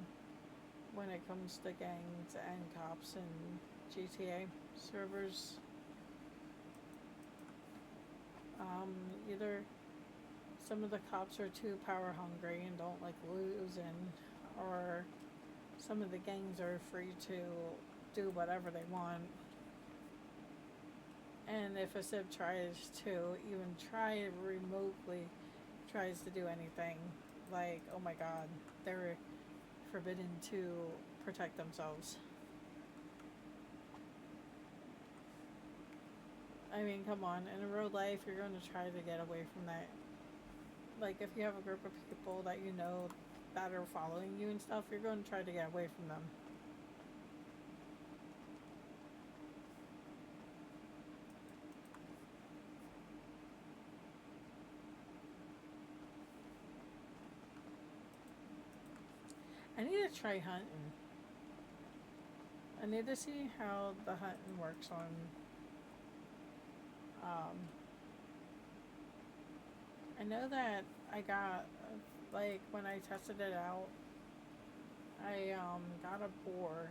when it comes to gangs and cops and GTA servers. Either some of the cops are too power hungry and don't like losing, or some of the gangs are free to do whatever they want. And if a civ tries to even try remotely tries to do anything, like, oh my god, they're forbidden to protect themselves. I mean, come on, in real life, you're going to try to get away from that. Like, if you have a group of people that you know that are following you and stuff, you're going to try to get away from them. I need to try hunting. I need to see how the hunting works on I know that I got, like, when I tested it out, I got a boar,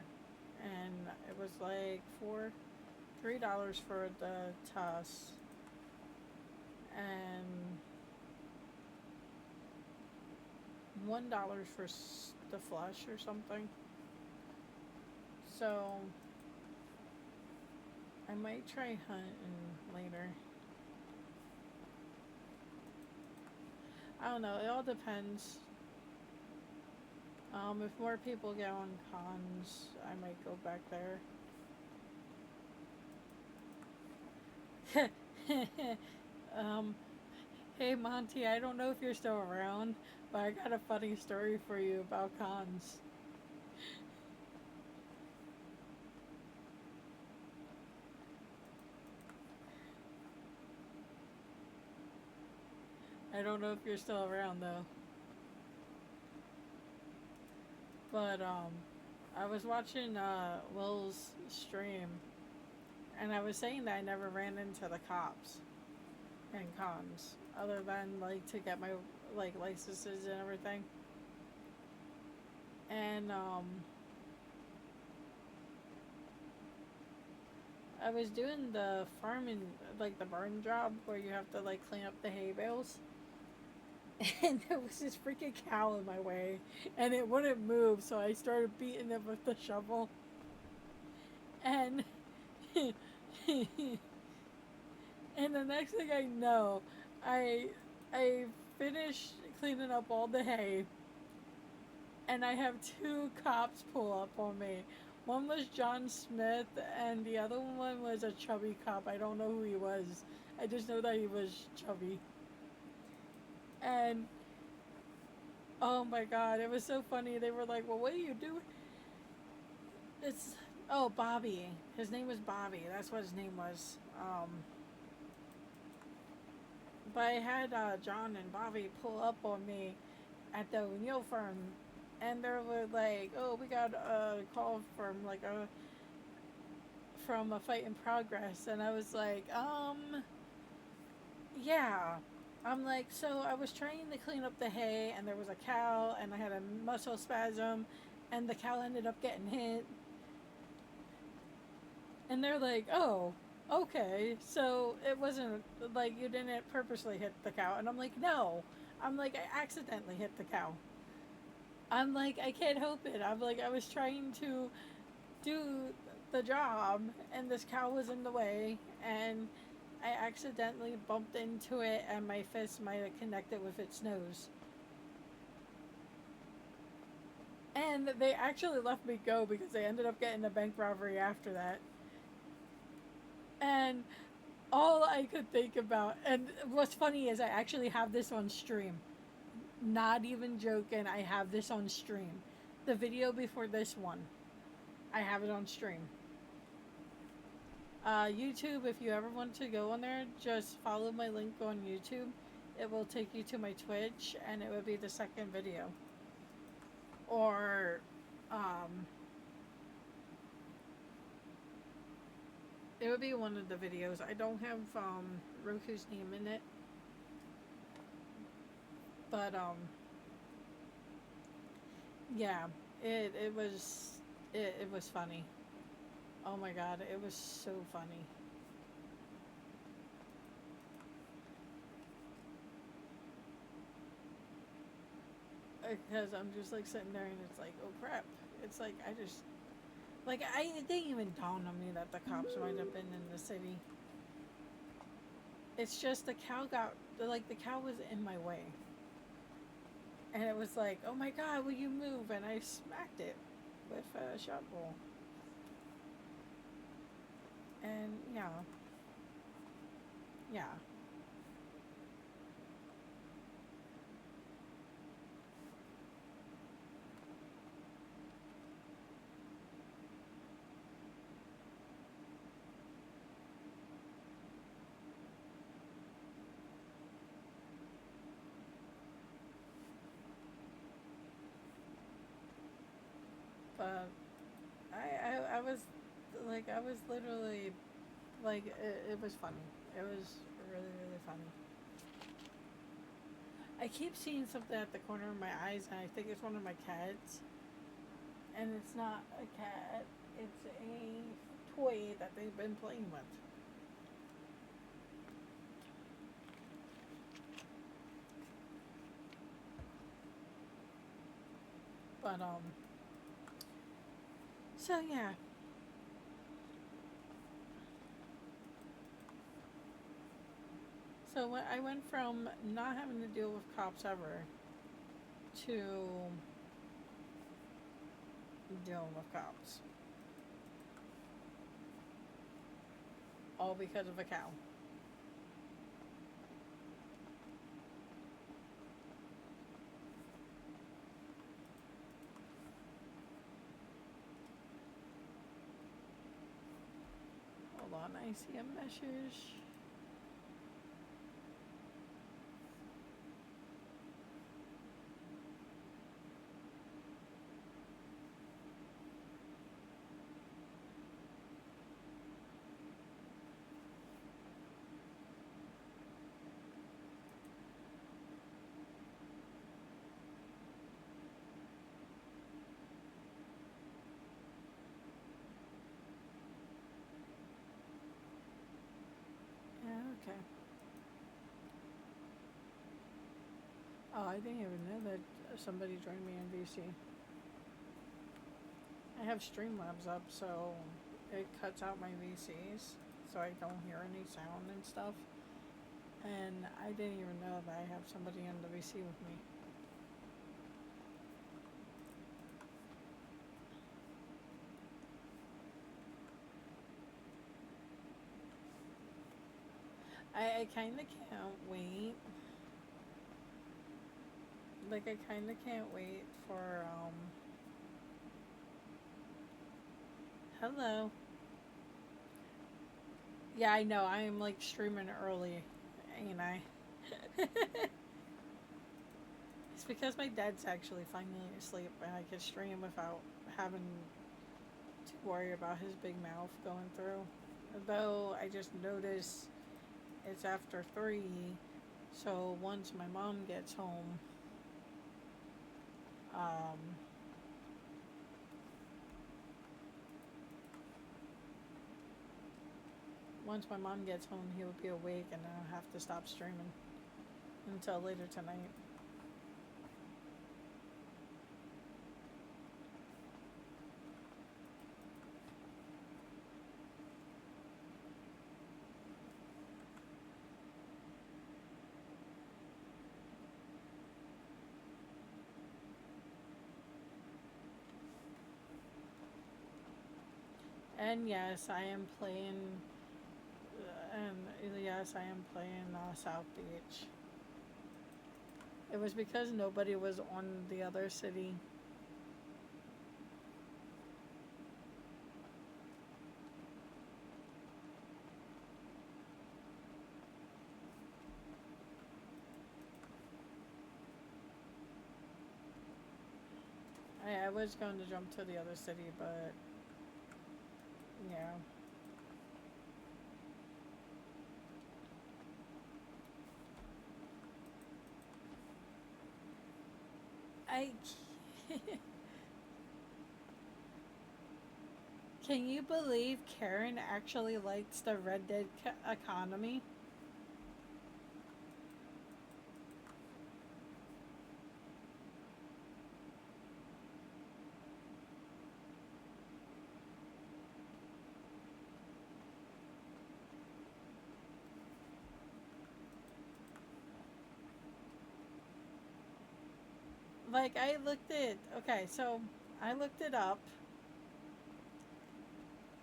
and it was like $3 for the tusk, and $1 for the flesh or something. So I might try hunting later. I don't know. It all depends. If more people get on cons, I might go back there. um, hey Monty, I don't know if you're still around, but I got a funny story for you about cons. I don't know if you're still around though. But I was watching Will's stream, and I was saying that I never ran into the cops in cons, other than like to get my like licenses and everything. And I was doing the farming, like the barn job, where you have to like clean up the hay bales. And there was this freaking cow in my way, and it wouldn't move, so I started beating it with the shovel. And and the next thing I know, I I finished cleaning up all the hay, and I have two cops pull up on me. One was John Smith, and the other one was a chubby cop. I don't know who he was. I just know that he was chubby. And oh my god, it was so funny. They were like, "Well, what are you doing?" It's oh Bobby. His name was Bobby. That's what his name was. But I had John and Bobby pull up on me at the O'Neill firm, and they were like, "Oh, we got a call from from a fight in progress," and I was like, yeah. I'm like, so I was trying to clean up the hay, and there was a cow, and I had a muscle spasm, and the cow ended up getting hit. And they're like, oh, okay, so it wasn't like you didn't purposely hit the cow. And I'm like, no. I'm like, I accidentally hit the cow. I'm like, I can't help it. I'm like, I was trying to do the job, and this cow was in the way, and I accidentally bumped into it, and my fist might have connected with its nose. And they actually left me go because they ended up getting a bank robbery after that. And all I could think about, and what's funny is I actually have this on stream. Not even joking, I have this on stream. The video before this one, I have it on stream. YouTube, if you ever want to go on there, just follow my link on YouTube. It will take you to my Twitch, and it would be the second video. Or, it would be one of the videos. I don't have, Roku's name in it. But, yeah, it was funny. Oh my god, it was so funny. Because I'm just like sitting there and it's like, oh crap. It's like, I just, like, it didn't even dawn on me that the cops might have been in the city. It's just the cow the cow was in my way. And it was like, oh my god, will you move? And I smacked it with a shovel. And yeah. Yeah. But I was like, I was literally like, it was funny. It was really, really funny. I keep seeing something at the corner of my eyes, and I think it's one of my cats. And it's not a cat, it's a toy that they've been playing with. But, So yeah. So when I went from not having to deal with cops ever to dealing with cops. All because of a cow. Hold on, I see a message. Yeah, okay. Oh, I didn't even know that somebody joined me in VC. I have Streamlabs up, so it cuts out my VCs, so I don't hear any sound and stuff. And I didn't even know that I have somebody in the VC with me. I kind of can't wait. Like, I kind of can't wait for, hello. Yeah, I know, I am, like, streaming early, ain't I? It's because my dad's actually finally asleep, and I can stream without having to worry about his big mouth going through. Though, I just noticed it's after 3, so once my mom gets home, um, once my mom gets home, he'll be awake, and I'll have to stop streaming until later tonight. And yes, I am playing. And yes, I am playing South Beach. It was because nobody was on the other city. I was going to jump to the other city, but yeah. I can you believe Karen actually likes the Red Dead economy? Like, I looked it. Okay, so I looked it up,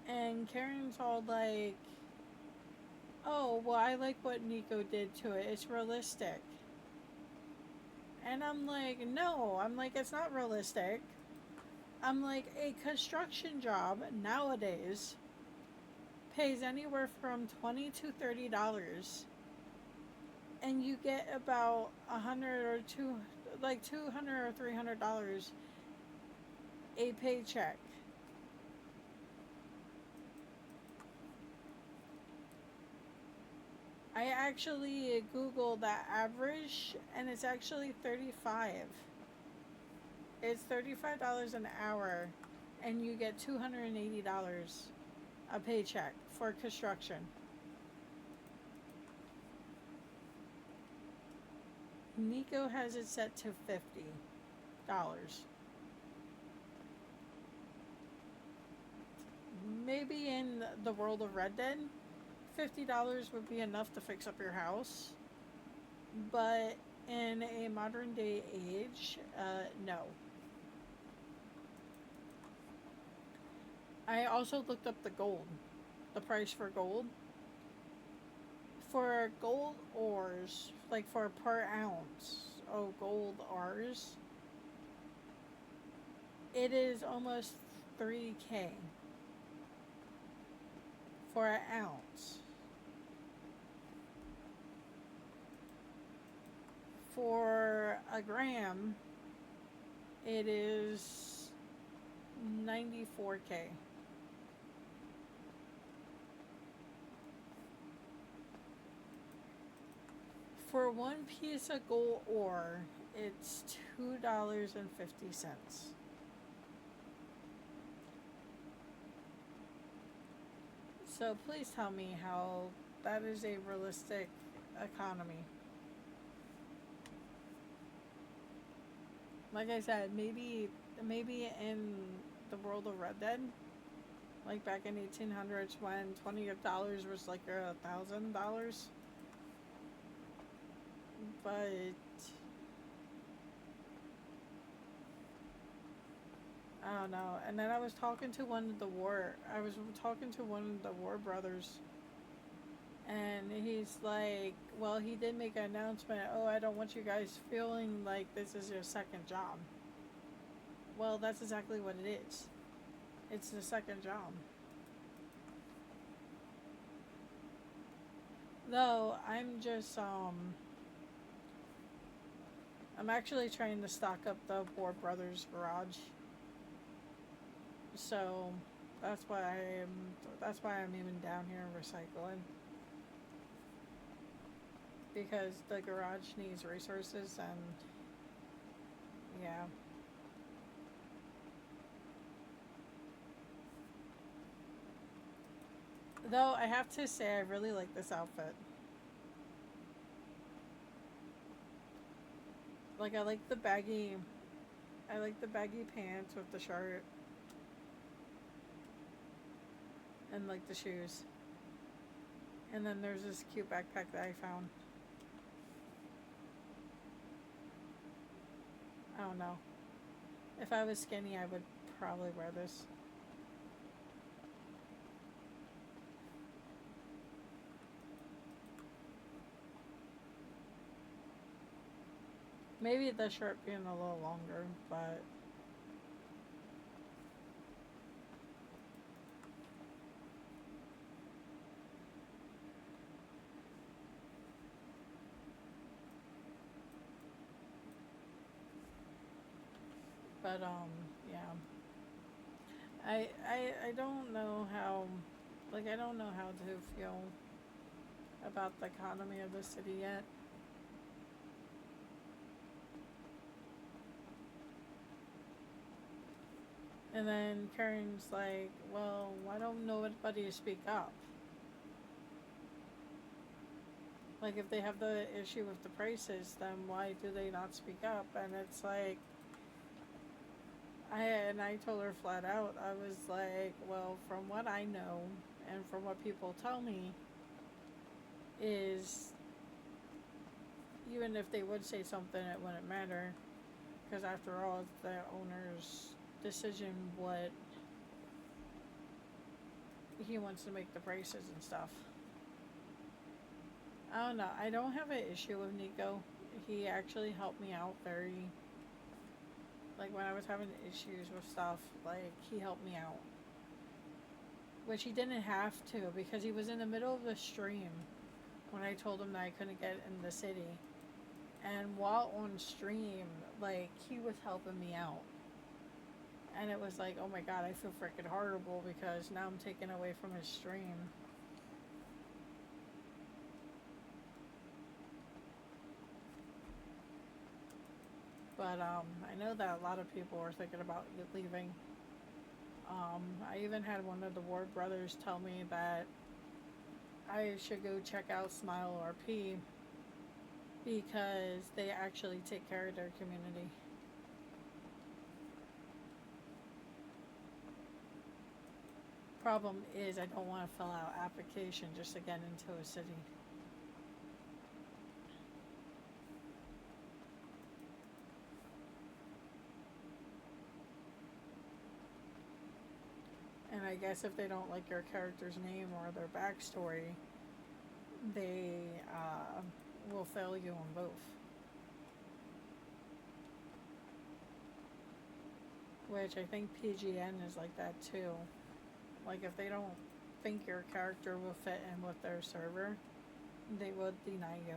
and Karen's all like, "Oh, well, I like what Nico did to it. It's realistic." And I'm like, "No, I'm like, it's not realistic. I'm like, a construction job nowadays pays anywhere from $20 to $30, and you get about 200 or $300 a paycheck." I actually Googled that average, and it's actually 35. It's $35 an hour, and you get $280 a paycheck for construction. Nico has it set to $50. maybe in the world of Red Dead, $50 would be enough to fix up your house. But in a modern day age, no. I also looked up the price for gold. For gold ores, like for per ounce of gold ores, it is almost 3K for an ounce. For a gram, it is 94K. For one piece of gold ore, it's $2.50. So please tell me how that is a realistic economy. Like I said, maybe in the world of Red Dead, like back in 1800s when $20 was like $1,000. But I don't know. And then I was talking to one of the war brothers, and he's like, well, he did make an announcement, oh, I don't want you guys feeling like this is your second job. Well, that's exactly what it is. It's the second job. Though I'm just I'm actually trying to stock up the War Brothers garage. So that's why I'm even down here recycling. Because the garage needs resources and yeah. Though I have to say I really like this outfit. Like I like the baggy pants with the shirt. And like the shoes. And then there's this cute backpack that I found. I don't know. If I was skinny, I would probably wear this. Maybe the shirt being a little longer, but yeah. I don't know how, like, I don't know how to feel about the economy of the city yet. And then Karen's like, well, why don't nobody speak up? Like, if they have the issue with the prices, then why do they not speak up? And it's like, I told her flat out, I was like, well, from what I know and from what people tell me is even if they would say something, it wouldn't matter, because after all, it's the owner's decision what he wants to make the prices and stuff. I don't know. I don't have an issue with Nico. He actually helped me out very, like when I was having issues with stuff, like he helped me out. Which he didn't have to, because he was in the middle of the stream when I told him that I couldn't get in the city. And while on stream, like, he was helping me out. And it was like, oh my god, I feel freaking horrible because now I'm taken away from his stream. But I know that a lot of people are thinking about leaving. I even had one of the Ward brothers tell me that I should go check out Smile RP because they actually take care of their community. Problem is, I don't want to fill out application just to get into a city. And I guess if they don't like your character's name or their backstory, they will fail you on both. Which I think PGN is like that too. Like if they don't think your character will fit in with their server, they will deny you.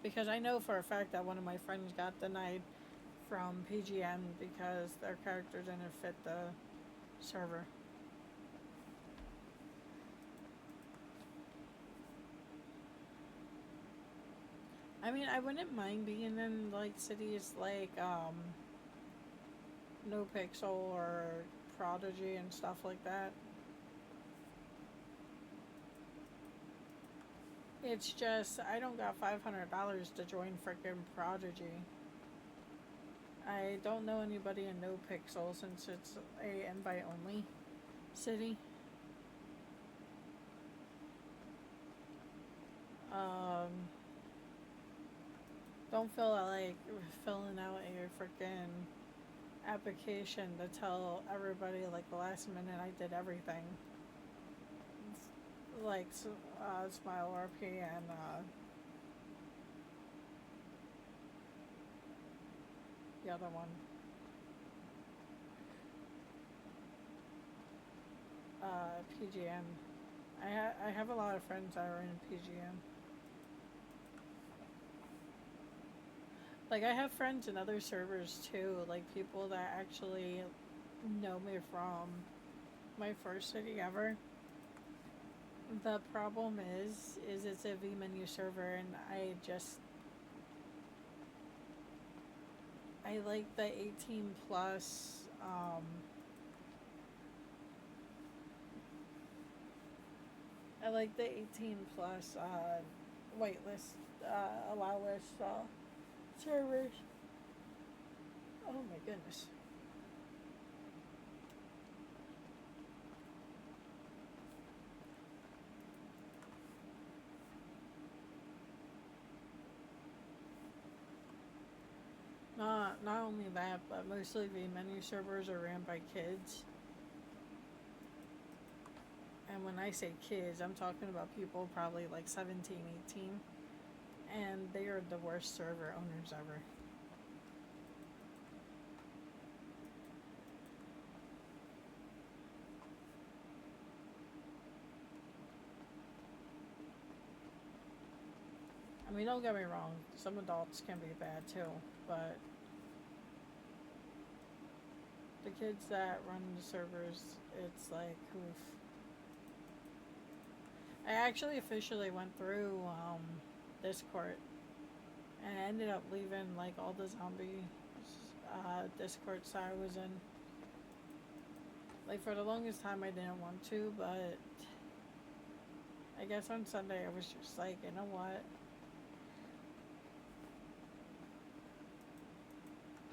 Because I know for a fact that one of my friends got denied from PGN because their character didn't fit the server. I mean, I wouldn't mind being in like cities like No Pixel or Prodigy and stuff like that. It's just I don't got $500 to join frickin' Prodigy. I don't know anybody in No Pixel since it's a invite only city. Don't feel like filling out a frickin' application to tell everybody like the last minute I did everything. Like Smile RP and the other one. PGM. I have a lot of friends that are in PGM. Like I have friends in other servers too, like people that actually know me from my first city ever. The problem is it's a V menu server and I like the 18 plus I like the 18 plus whitelist allow list servers. Oh my goodness. Not only that, but mostly the menu servers are ran by kids. And when I say kids, I'm talking about people probably like 17, 18. And they are the worst server owners ever. I mean, don't get me wrong, some adults can be bad too, but the kids that run the servers, it's like, oof. I actually officially went through Discord, and I ended up leaving like all the zombie Discords that I was in. Like for the longest time I didn't want to, but I guess on Sunday I was just like, you know what?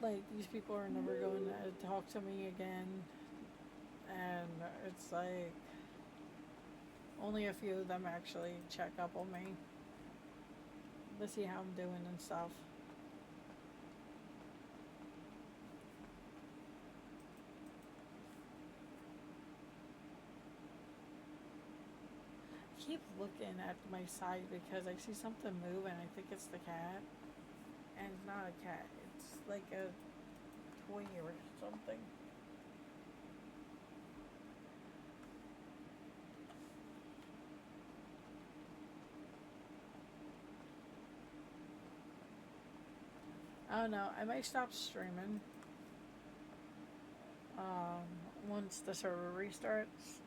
Like these people are never going to talk to me again, and it's like only a few of them actually check up on me to see how I'm doing and stuff. I keep looking at my side because I see something move and I think it's the cat, and it's not a cat, it's like a toy or something. I don't know, I might stop streaming once the server restarts.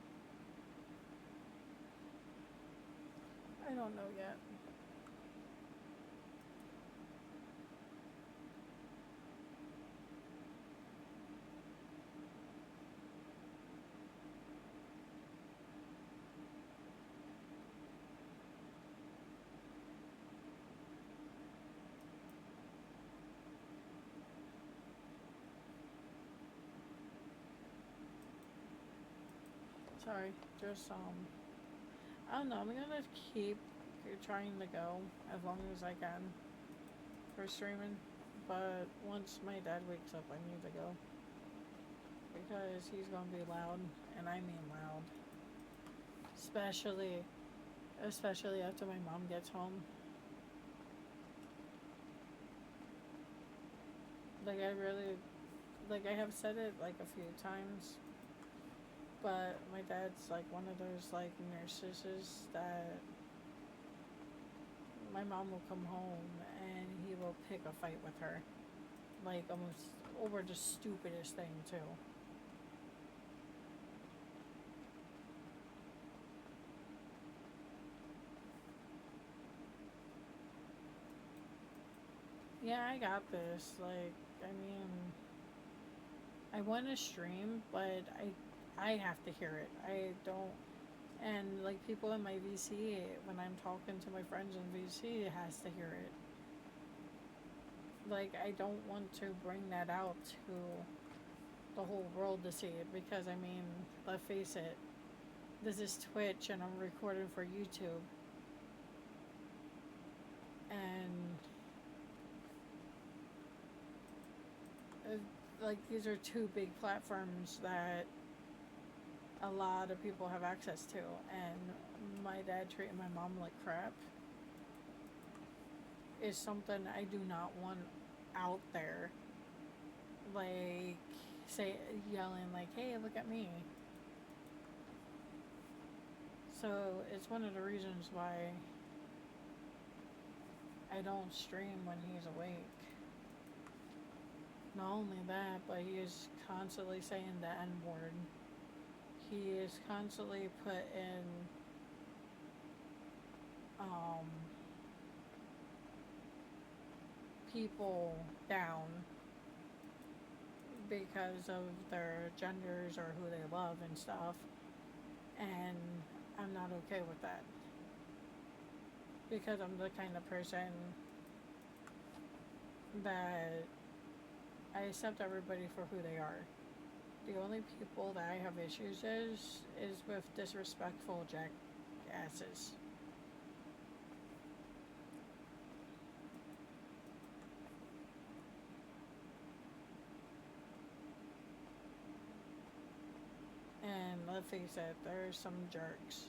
I don't know yet. Sorry, just I don't know. I'm gonna keep trying to go as long as I can for streaming, but once my dad wakes up, I need to go because he's gonna be loud, and I mean loud, especially after my mom gets home. Like I really, like I have said it like a few times, but my dad's like one of those like nurses that my mom will come home and he will pick a fight with her, like almost over the stupidest thing too. Yeah, I got this. Like, I mean, I want to stream, but I have to hear it. I don't, and like people in my VC, when I'm talking to my friends in VC, it has to hear it. Like, I don't want to bring that out to the whole world to see it because I mean, let's face it, this is Twitch and I'm recording for YouTube, and like these are two big platforms that a lot of people have access to, and my dad treating my mom like crap is something I do not want out there. Like, say, yelling like, hey, look at me. So it's one of the reasons why I don't stream when he's awake. Not only that, but he is constantly saying the N-word. He is constantly putting people down because of their genders or who they love and stuff, and I'm not okay with that because I'm the kind of person that I accept everybody for who they are. The only people that I have issues is with disrespectful jackasses. And let's face it, there's some jerks.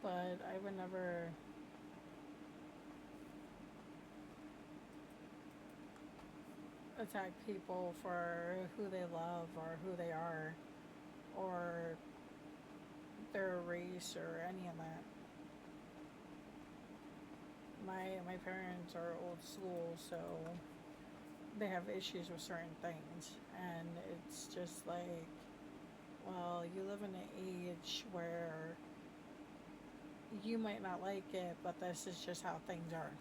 But I would never attack people for who they love or who they are or their race or any of that. My parents are old school, so they have issues with certain things, and it's just like, well, you live in an age where you might not like it, but this is just how things are.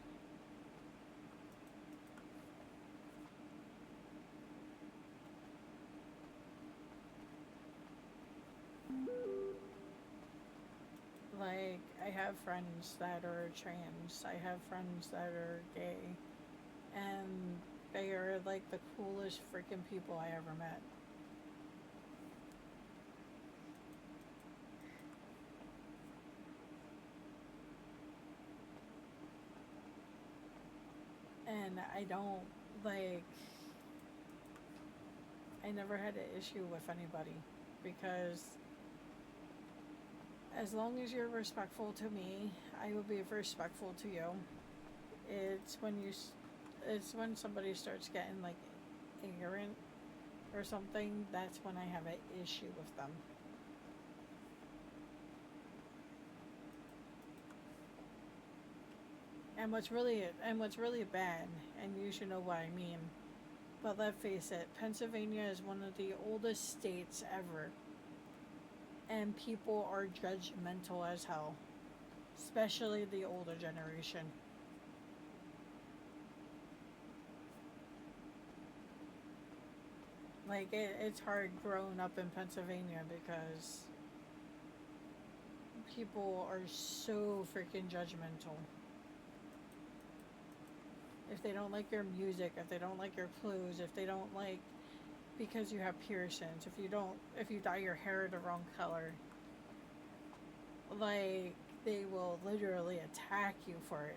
Like, I have friends that are trans, I have friends that are gay, and they are like the coolest freaking people I ever met. And I don't, like, I never had an issue with anybody because as long as you're respectful to me, I will be respectful to you. It's when somebody starts getting like ignorant or something, that's when I have an issue with them. And what's really bad, and you should know what I mean, but let's face it, Pennsylvania is one of the oldest states ever. And people are judgmental as hell, especially the older generation. Like, it's hard growing up in Pennsylvania because people are so freaking judgmental. If they don't like your music, if they don't like your clothes, if they don't like because you have piercings, if you dye your hair the wrong color, like they will literally attack you for it.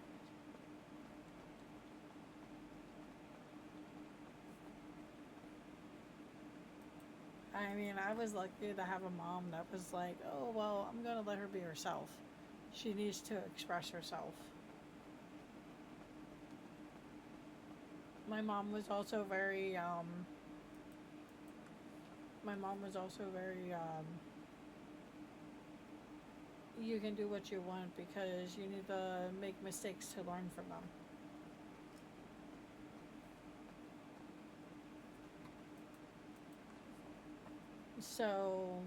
I mean, I was lucky to have a mom that was like, oh, well, I'm going to let her be herself. She needs to express herself. My mom was also very, you can do what you want because you need to make mistakes to learn from them. So,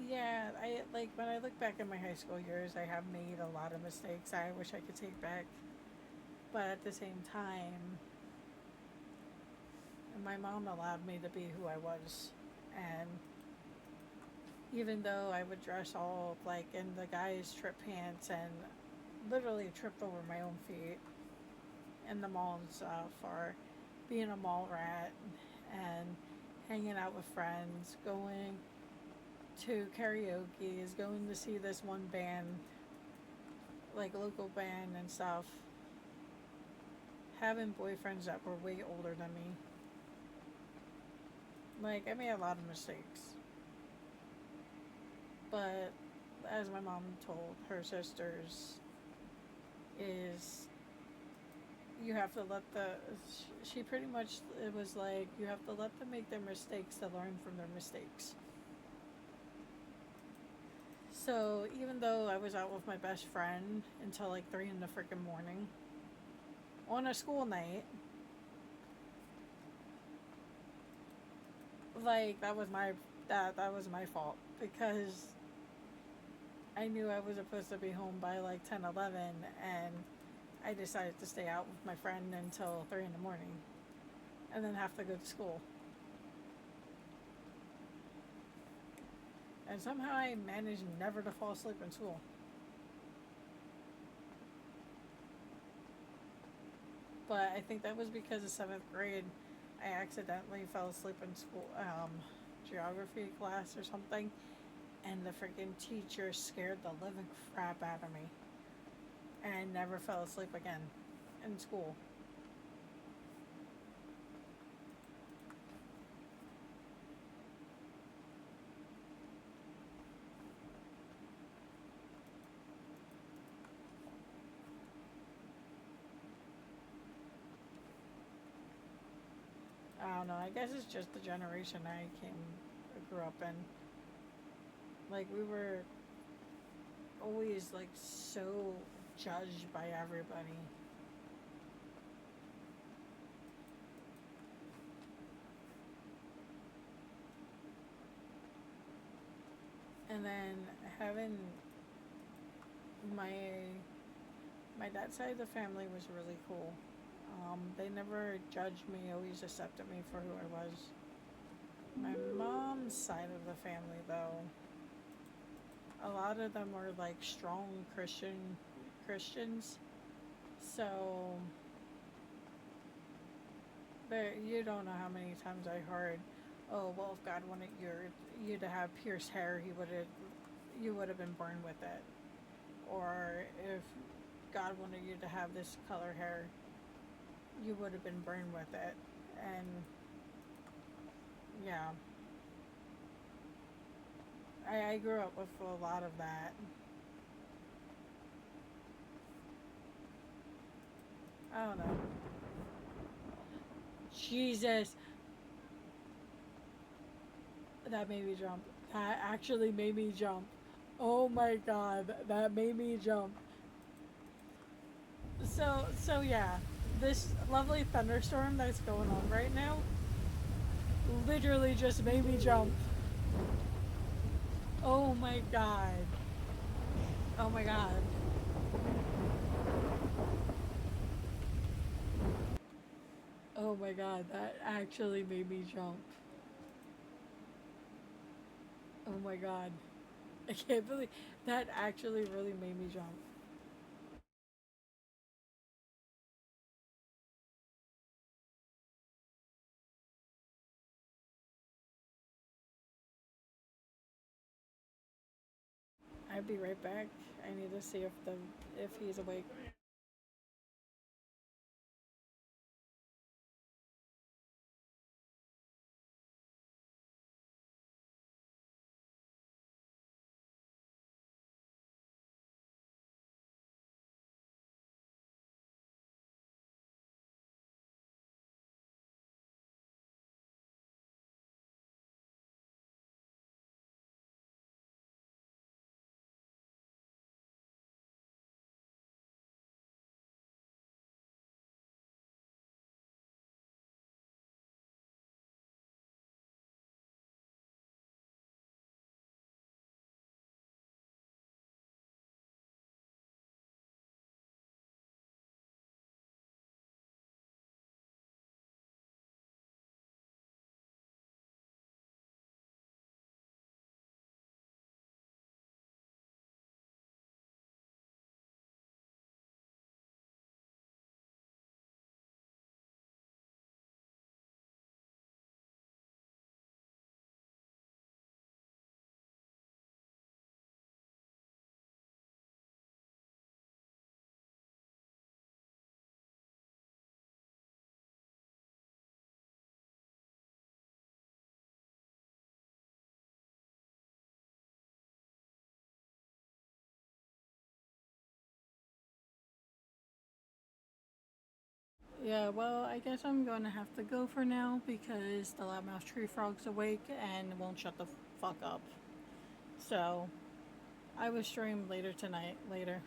yeah, I like when I look back at my high school years, I have made a lot of mistakes I wish I could take back. But at the same time, my mom allowed me to be who I was. And even though I would dress all like in the guys' trip pants and literally tripped over my own feet in the malls for being a mall rat and hanging out with friends, going to karaoke, is going to see this one band, like local band and stuff, having boyfriends that were way older than me. Like, I made a lot of mistakes. But as my mom told her sisters, is you have to let she pretty much, it was like, you have to let them make their mistakes to learn from their mistakes. So even though I was out with my best friend until like 3 in the freaking morning on a school night, like that was my fault because I knew I was supposed to be home by like 10, 11, and I decided to stay out with my friend until 3 in the morning and then have to go to school. And somehow I managed never to fall asleep in school. But I think that was because of 7th grade. I accidentally fell asleep in school, geography class or something. And the freaking teacher scared the living crap out of me. And I never fell asleep again in school. I don't know. I guess it's just the generation I grew up in. Like, we were always like so judged by everybody. And then having my dad's side of the family was really cool. They never judged me, always accepted me for who I was. My mom's side of the family, though, a lot of them were like strong Christians. So you don't know how many times I heard, "Oh, well, if God wanted you to have pierced hair, you would have been burned with it," or if God wanted you to have this color hair, you would have been burned with it. And yeah, I grew up with a lot of that. I don't know. Jesus, that made me jump. That actually made me jump. Oh my god, that made me jump. So yeah, this lovely thunderstorm that's going on right now literally just made me jump. Oh my god. Oh my god. Oh my god, that actually made me jump. Oh my god. I can't believe that actually really made me jump. I'd be right back. I need to see if he's awake. Yeah, well, I guess I'm going to have to go for now because the loudmouth tree frog's awake and won't shut the fuck up. So, I will stream later tonight. Later.